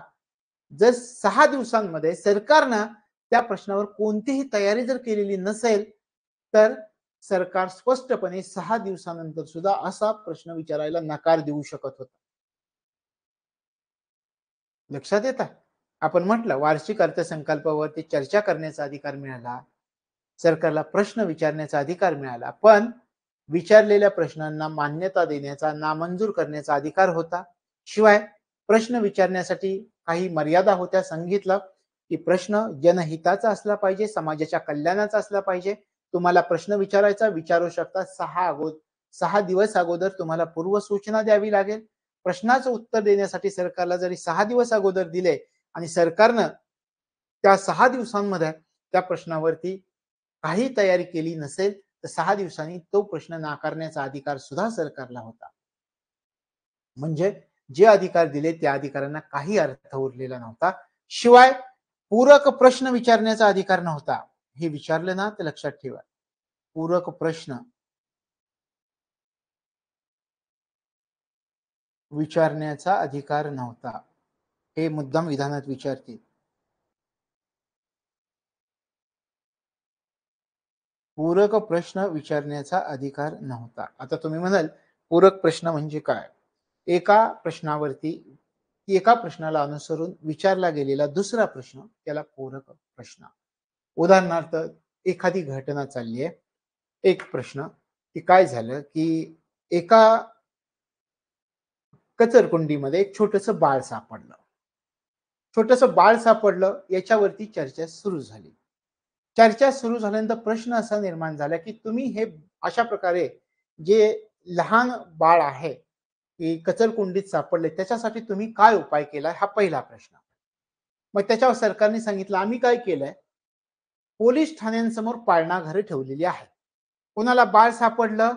S1: जर 6 दिवसांमध्ये सरकारनं त्या प्रश्नावर कोणतीही तयारी जर केलेली नसेल तर सरकार स्पष्टपणे 6 दिवसानंतर सुद्धा असा प्रश्न विचारायला नकार देऊ शकत होता. लक्षात येतं. आपण म्हटलं वार्षिक अर्थसंकल्पावरती चर्चा करण्याचा अधिकार मिळाला, सरकारला प्रश्न विचारण्याचा अधिकार मिळाला, पण विचारलेल्या प्रश्नांना मान्यता देण्याचा, नामंजूर करण्याचा अधिकार होता. शिवाय प्रश्न विचारण्यासाठी काही मर्यादा होत्या. सांगितलं की प्रश्न जनहिताचा असला पाहिजे, समाजाच्या कल्याणाचा असला पाहिजे. तुम्हाला प्रश्न विचारायचा, विचारू शकता. 6 दिवस अगोदर तुम्हाला पूर्वसूचना द्यावी लागेल. प्रश्नाचं उत्तर देण्यासाठी सरकारला जरी 6 दिवस अगोदर दिले आणि सरकारनं त्या 6 दिवसांमध्ये त्या प्रश्नावरती काही तयारी केली नसेल तर 6 दिवसांनी तो प्रश्न नाकारण्याचा अधिकार सुद्धा सरकारला होता. म्हणजे जे अधिकार दिले त्या अधिकारांना काही अर्थ उरलेला नव्हता. शिवाय पूरक प्रश्न विचारण्याचा अधिकार नव्हता. हे विचारलं ना तर लक्षात ठेवा. पूरक प्रश्न विचारण्याचा अधिकार नव्हता. हे मुद्दाम विधानात विचारतील. पूरक प्रश्न विचारण्याचा अधिकार नव्हता. आता तुम्ही म्हणाल पूरक प्रश्न म्हणजे काय? एका प्रश्नावरती एका प्रश्नाला अनुसरून विचारला गेलेला दुसरा प्रश्न त्याला पूरक प्रश्न. उदाहरणार्थ एखादी घटना चालली आहे. एक प्रश्न की काय झालं की एका कचरकुंडीमध्ये एक छोटंसं बाळ सापडलं. छोटंसं बाळ सापडलं याच्यावरती चर्चा सुरू झाली. चर्चा सुरू झाल्यानंतर प्रश्न असा निर्माण झाला की तुम्ही हे अशा प्रकारे जे लहान बाळ आहे की कचरकुंडीत सापडले त्याच्यासाठी तुम्ही काय उपाय केला हा पहिला प्रश्न. मग त्याच्यावर सरकारने सांगितलं आम्ही काय केलंय पोलीस ठाण्यांसमोर पाळणाघरं ठेवलेली आहेत. कोणाला बाळ सापडलं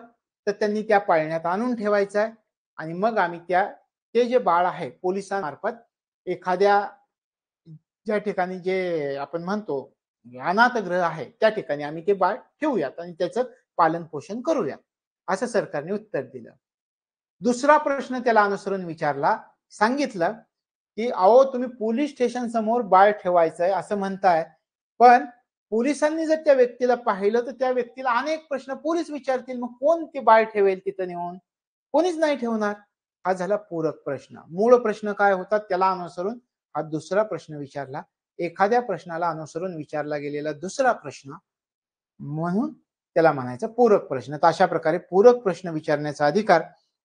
S1: तर त्यांनी त्या पाळण्यात आणून ठेवायचं आहे आणि मग आम्ही ते जे बाळ आहे पोलिसांमार्फत एखाद्या ज्या ठिकाणी जे आपण म्हणतो अनाथगृह आहे त्या ठिकाणी आम्ही ते बाळ ठेवूयात आणि त्याचं पालन पोषण करूयात असं सरकारने उत्तर दिलं. दुसरा प्रश्न त्याला अनुसरून विचारला सांगितलं की अहो तुम्ही पोलीस स्टेशन समोर बाळ ठेवायचंय असं म्हणताय पण पोलिसांनी जर त्या व्यक्तीला पाहिलं तर त्या व्यक्तीला अनेक प्रश्न पोलीस विचारतील मग कोण ते बाळ ठेवेल तिथं नेऊन कोणीच नाही ठेवणार. हा झाला पूरक प्रश्न. मूळ प्रश्न काय होता त्याला अनुसरून हा दुसरा प्रश्न विचारला. एखाद्या प्रश्नाला अनुसरून विचारला गेलेला दुसरा प्रश्न म्हणून त्याला म्हणायचं पूरक प्रश्न. तर अशा प्रकारे पूरक प्रश्न विचारण्याचा अधिकार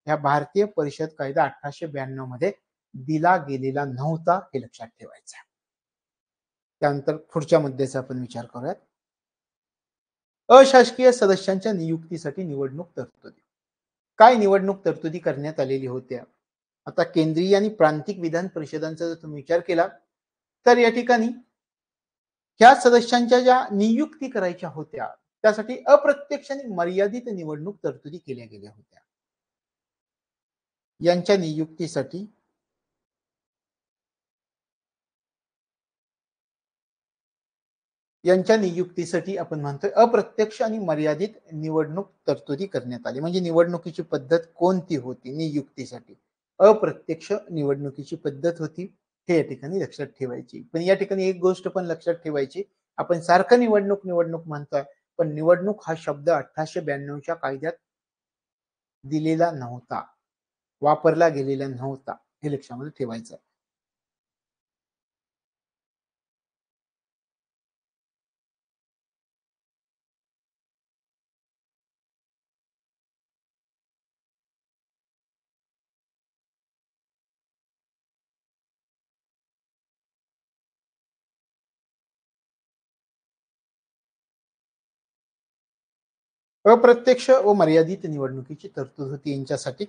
S1: ह्या भारतीय परिषद कायदा 1892 मध्ये दिला गेलेला नव्हता हे लक्षात ठेवायचं. त्यानंतर पुढच्या मुद्द्याचा आपण विचार करूयात. अशासकीय सदस्यांच्या नियुक्तीसाठी निवडणूक तरतुदी. काय निवडणूक तरतुदी करण्यात आलेली होत्या? आता केंद्रीय आणि प्रांतिक विधान परिषदांचा जर तुम्ही विचार केला तर या ठिकाणी ह्या सदस्यांच्या ज्या नियुक्ती करायच्या होत्या त्यासाठी अप्रत्यक्ष आणि मर्यादित निवडणूक तरतुदी केल्या गेल्या होत्या. यांच्या नियुक्तीसाठी आपण म्हणतोय अप्रत्यक्ष आणि मर्यादित निवडणूक तरतुदी करण्यात आली. म्हणजे निवडणुकीची पद्धत कोणती होती नियुक्तीसाठी? अप्रत्यक्ष निवडणुकीची पद्धत होती. हे या ठिकाणी लक्षात ठेवायची. पण या ठिकाणी एक गोष्ट पण लक्षात ठेवायची आपण सारखं निवडणूक निवडणूक म्हणतोय पण निवडणूक हा शब्द 1892च्या कायद्यात दिलेला नव्हता, वापरला गेलेला नव्हता. हे लक्षामध्ये ठेवायचं. अप्रत्यक्ष व मर्यादित निवडणुकीची तरतूद होती यांच्यासाठी.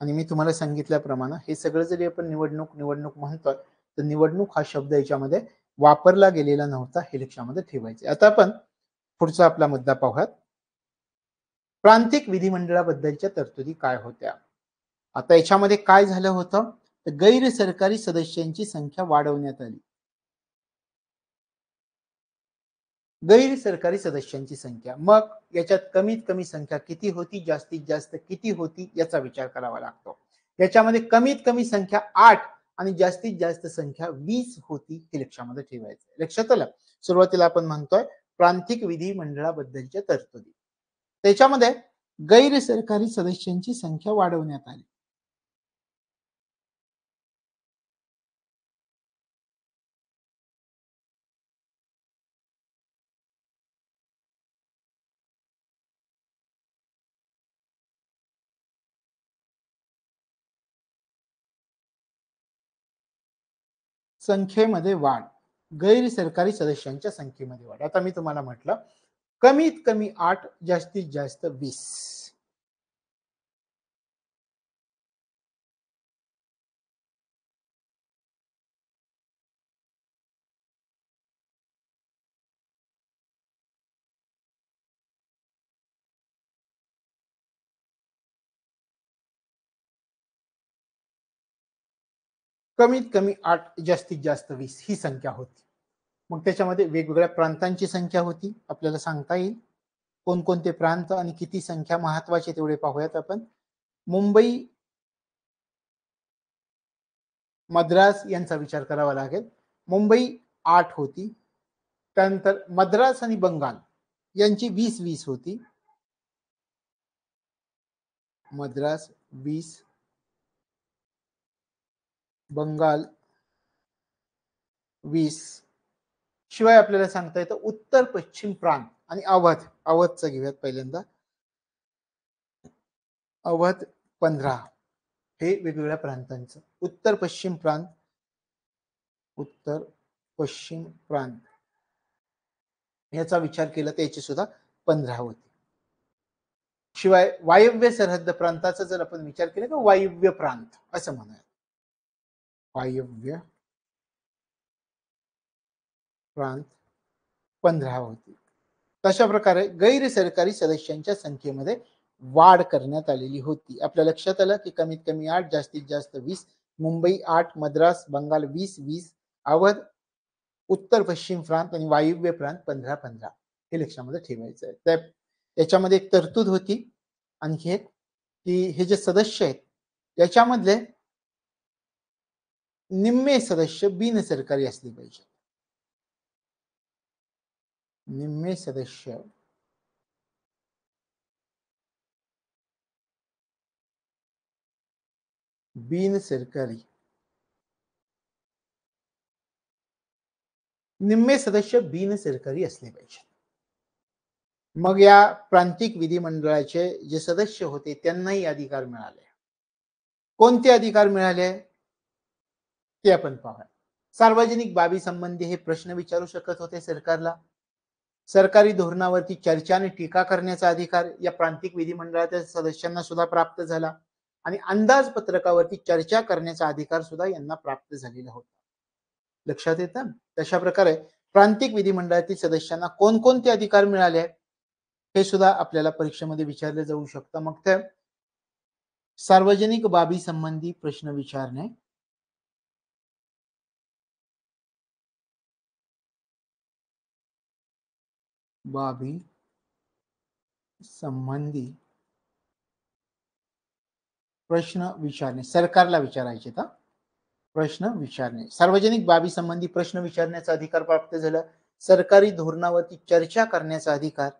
S1: आणि मी तुम्हाला सांगितल्याप्रमाणे हे सगळं जरी आपण निवडणूक निवडणूक म्हणतोय तर निवडणूक हा शब्द याच्यामध्ये वापरला गेलेला नव्हता हे लक्षामध्ये ठेवायचे. आता आपण पुढचा आपला मुद्दा पाहूयात. प्रांतिक विधिमंडळाबद्दलच्या तरतुदी काय होत्या? आता याच्यामध्ये काय झालं होतं तर गैर सरकारी सदस्यांची संख्या वाढवण्यात आली. गैर सरकारी सदस्यांची संख्या मग याच्यात कमीत कमी संख्या किती होती जास्तीत जास्त किती होती याचा विचार करावा लागतो. याच्यामध्ये कमीत कमी संख्या 8 आणि जास्तीत जास्त संख्या 20 होती हे लक्षामध्ये ठेवायचं. लक्षात आलं. सुरुवातीला आपण म्हणतोय प्रांतिक विधिमंडळाबद्दलच्या तरतुदी. त्याच्यामध्ये गैर सरकारी सदस्यांची संख्या वाढवण्यात आली. संख्येमध्ये वाढ गैर सरकारी सदस्यांच्या संख्येमध्ये वाढ. आता मी तुम्हाला म्हटलं कमीत कमी 8 जास्तीत जास्त 20. कमीत कमी 8, जास्तीत जास्त 20 ही संख्या होती. मग त्याच्यामध्ये वेगवेगळ्या प्रांतांची संख्या होती. आपल्याला सांगता येईल कोणकोणते प्रांत आणि किती संख्या महत्वाचे तेवढे पाहूयात आपण. मुंबई, मद्रास यांचा विचार करावा लागेल. मुंबई 8 होती. त्यानंतर मद्रास आणि बंगाल यांची 20-20 होती. मद्रास 20, बंगाल 20. शिवाय आपल्याला सांगता येतं उत्तर पश्चिम प्रांत आणि अवधचं घेऊयात पहिल्यांदा. अवध 15 हे वेगवेगळ्या प्रांतांचं. उत्तर पश्चिम प्रांत, उत्तर पश्चिम प्रांत याचा विचार केला तर याची सुद्धा 15 होती. शिवाय वायव्य सरहद्द प्रांताचा जर आपण विचार केला तर वायव्य प्रांत असं म्हणूया. वायव्य प्रांत 15 होती. तशा प्रकारे गैर सरकारी सदस्यांच्या संख्येमध्ये वाढ करण्यात आलेली होती. आपल्या लक्षात आलं की कमीत कमी 8, जास्तीत जास्त 20. मुंबई 8, मद्रास बंगाल 20-20, अवध उत्तर पश्चिम प्रांत आणि वायव्य प्रांत 15-15 हे लक्षामध्ये ठेवायचं आहे. त्या याच्यामध्ये एक तरतूद होती आणखी एक की हे जे सदस्य आहेत याच्यामधले निम्मे सदस्य बिनसरकारी असले पाहिजे. निम्मे सदस्य बिनसरकारी, निम्मे सदस्य बिनसरकारी असले पाहिजे. मग या प्रांतिक विधिमंडळाचे जे सदस्य होते त्यांनाही अधिकार मिळाले. कोणते अधिकार मिळाले ते आपण पाहूया. सार्वजनिक बाबी संबंधी हे प्रश्न विचारू शकत होते सरकारला. सरकारी धोरणावरती चर्चा आणि टीका करण्याचा अधिकार या प्रांतिक विधिमंडळाच्या सदस्यांना सुद्धा प्राप्त झाला आणि अंदाजपत्रकावरती चर्चा करण्याचा अधिकार सुद्धा यांना प्राप्त झालेला होता. लक्षात येतं. तशा प्रकारे प्रांतिक विधिमंडळातील सदस्यांना कोणकोणते अधिकार मिळाले हे सुद्धा आपल्याला परीक्षेमध्ये विचारले जाऊ शकतं. मग ते सार्वजनिक बाबी संबंधी प्रश्न विचारणे, बाबी संबंधी प्रश्न विचारणे, सरकारला विचारायचे तर प्रश्न विचारणे. सार्वजनिक बाबी संबंधी प्रश्न विचारण्याचा अधिकार प्राप्त झाला. सरकारी धोरणावरती चर्चा करण्याचा अधिकार,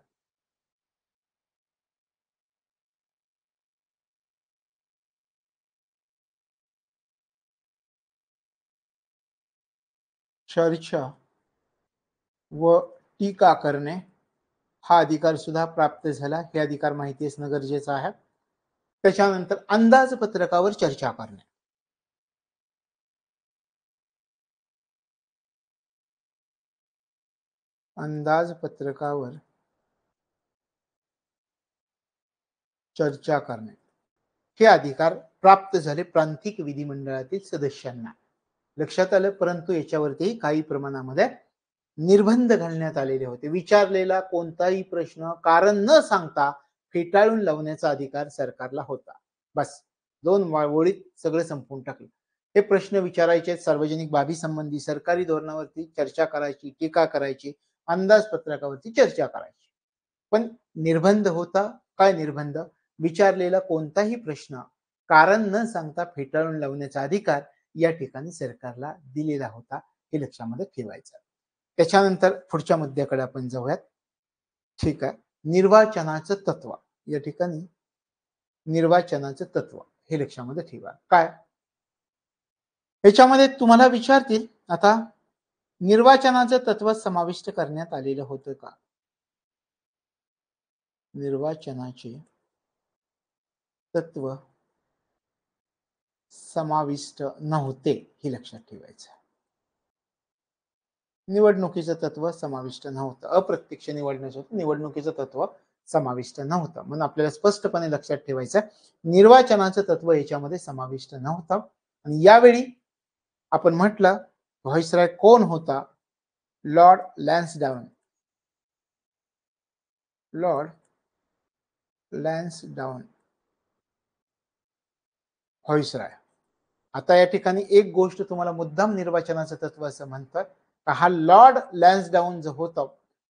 S1: चर्चा व टीका करणे हा अधिकार सुद्धा प्राप्त झाला. हे अधिकार माहिती असणं गरजेचं आहे. त्याच्यानंतर अंदाजपत्रकावर चर्चा करणे, अंदाजपत्रकावर चर्चा करणे हे अधिकार प्राप्त झाले प्रांतिक विधिमंडळातील सदस्यांना. लक्षात आलं. परंतु याच्यावरती काही प्रमाणामध्ये निर्बंध घालण्यात आलेले होते. विचारलेला कोणताही प्रश्न कारण न सांगता फेटाळून लावण्याचा अधिकार सरकारला होता. बस 2 ओळीत सगळं संपून टाकलं. हे प्रश्न विचारायचे, सार्वजनिक बाबी संबंधी, सरकारी धोरणावरती चर्चा करायची, टीका करायची, अंदाजपत्रकावरती चर्चा करायची. पण निर्बंध होता. काय निर्बंध? विचारलेला कोणताही प्रश्न कारण न सांगता फेटाळून लावण्याचा अधिकार या ठिकाणी सरकारला दिलेला होता. हे लक्षामध्ये ठेवायचं. त्याच्यानंतर पुढच्या मुद्द्याकडे आपण जाऊयात. ठीक आहे. निर्वाचनाचं तत्व, या ठिकाणी निर्वाचनाचं तत्व हे लक्षामध्ये ठेवा. काय याच्यामध्ये तुम्हाला विचारतील आता निर्वाचनाचं तत्व समाविष्ट करण्यात आलेलं होतं का? निर्वाचनाचे तत्व समाविष्ट नव्हते हे लक्षात ठेवायचं. निवडणुकीचं तत्व समाविष्ट नव्हतं. अप्रत्यक्ष निवडणुकीचं तत्व समाविष्ट नव्हतं. म्हणून आपल्याला स्पष्टपणे लक्षात ठेवायचं निर्वाचनाचं तत्व याच्यामध्ये समाविष्ट नव्हतं. आणि यावेळी आपण म्हटलं व्हाईसरॉय कोण होता? Lord Lansdowne. Lord Lansdowne viceroy. आता या ठिकाणी एक गोष्ट तुम्हाला मुद्दाम निर्वाचनाचं तत्व असं म्हणतात, का हा लॉर्ड लॅन्सडाऊन जो होता,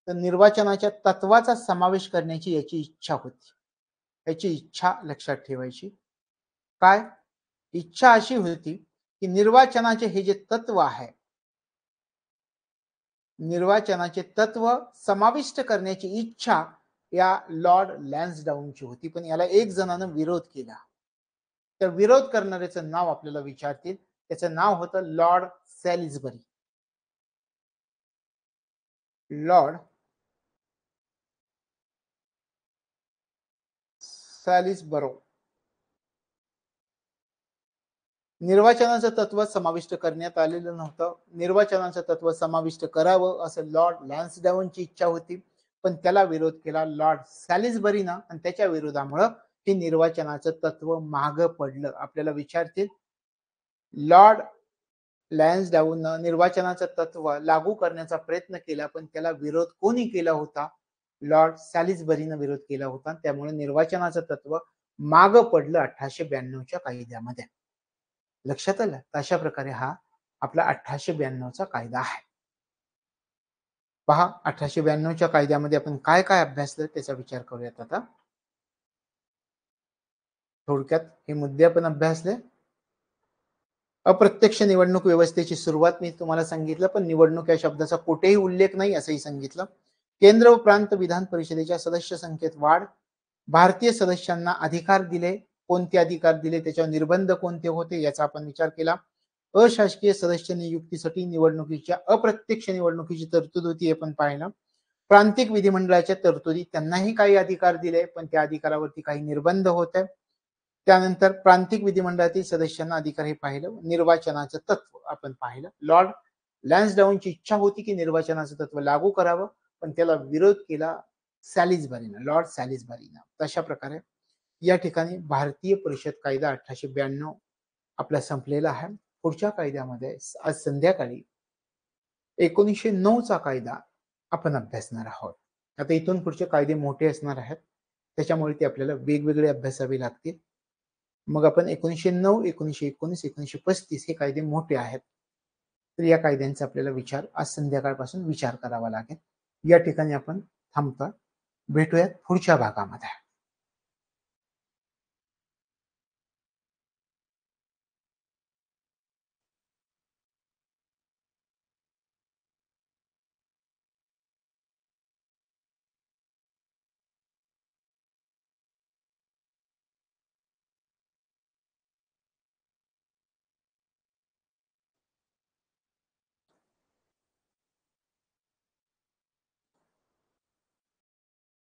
S1: तर निर्वाचनाच्या तत्वाचा समावेश करण्याची याची इच्छा होती. याची इच्छा लक्षात ठेवायची. काय? इच्छा अशी होती, की निर्वाचनाचे हे जे तत्व आहे, निर्वाचनाचे तत्व समाविष्ट करण्याची इच्छा या लॉर्ड लॅन्सडाऊनची होती, पण याला एक जणानं विरोध केला. तर विरोध करणाऱ्याचं नाव आपल्याला विचारतील. त्याचं नाव होतं लॉर्ड सॅलिसबरी. लॉर्ड सॅलिसबरो. निर्वाचनाचं तत्व समाविष्ट करण्यात आलेलं नव्हतं. निर्वाचनाचं तत्व समाविष्ट करावं असं लॉर्ड लॅन्सडाऊनची इच्छा होती, पण त्याला विरोध केला लॉर्ड सॅलिसबरीनं आणि त्याच्या विरोधामुळं हे निर्वाचनाचं तत्व मागं पडलं. आपल्याला विचारतील, लॉर्ड लॅन्सडाऊननं निर्वाचनाचं तत्व लागू करण्याचा प्रयत्न केला, पण त्याला विरोध कोणी केला होता? लॉर्ड सॅलिसबरीनं विरोध केला होता. त्यामुळे निर्वाचनाचं तत्व मागं पडलं 1892च्या कायद्यामध्ये. लक्षात आलं? अशा प्रकारे हा आपला 1892चा कायदा आहे. पहा 1892च्या कायद्यामध्ये आपण काय काय अभ्यासलं त्याचा विचार करूयात आता. थोडक्यात हे मुद्दे आपण अभ्यासले. अप्रत्यक्ष निवडणूक व्यवस्थेची सुरुवात मी तुम्हाला सांगितलं, पण निवडणूक या शब्दाचा कुठेही उल्लेख नाही असंही सांगितलं. केंद्र व प्रांत विधान परिषदेच्या सदस्य संख्येत वाढ, भारतीय सदस्यांना अधिकार दिले, कोणते अधिकार दिले, त्याच्यावर निर्बंध कोणते होते याचा आपण विचार केला. अशासकीय सदस्य नियुक्तीसाठी निवडणुकीच्या अप्रत्यक्ष निवडणुकीची तरतूद होती हे पण पाहिलं. प्रांतिक विधिमंडळाच्या तरतुदी त्यांनाही काही अधिकार दिले, पण त्या अधिकारावरती काही निर्बंध होते. त्यानंतर प्रांतिक विधिमंडळातील सदस्यांना अधिकार हे पाहिलं. निर्वाचनाचं तत्व आपण पाहिलं. लॉर्ड लॅन्सडाऊनची इच्छा होती की निर्वाचनाचं तत्व लागू करावं, पण त्याला विरोध केला सॅलिसबरीनं, लॉर्ड सॅलिसबरीनं. तशा प्रकारे या ठिकाणी भारतीय परिषद कायदा 1892 आपला संपलेला आहे. पुढच्या कायद्यामध्ये आज संध्याकाळी 1909चा कायदा आपण अभ्यासणार आहोत. आता इथून पुढचे कायदे मोठे असणार आहेत, त्याच्यामुळे ते आपल्याला वेगवेगळे अभ्यासावे लागतील. मग आपण 1909, 1919, 1935 हे कायदे मोठे आहेत. तर या कायद्यांचा आपल्याला विचार आज संध्याकाळपासून विचार करावा लागेल. या ठिकाणी आपण थांबतो. भेटूयात पुढच्या भागामध्ये.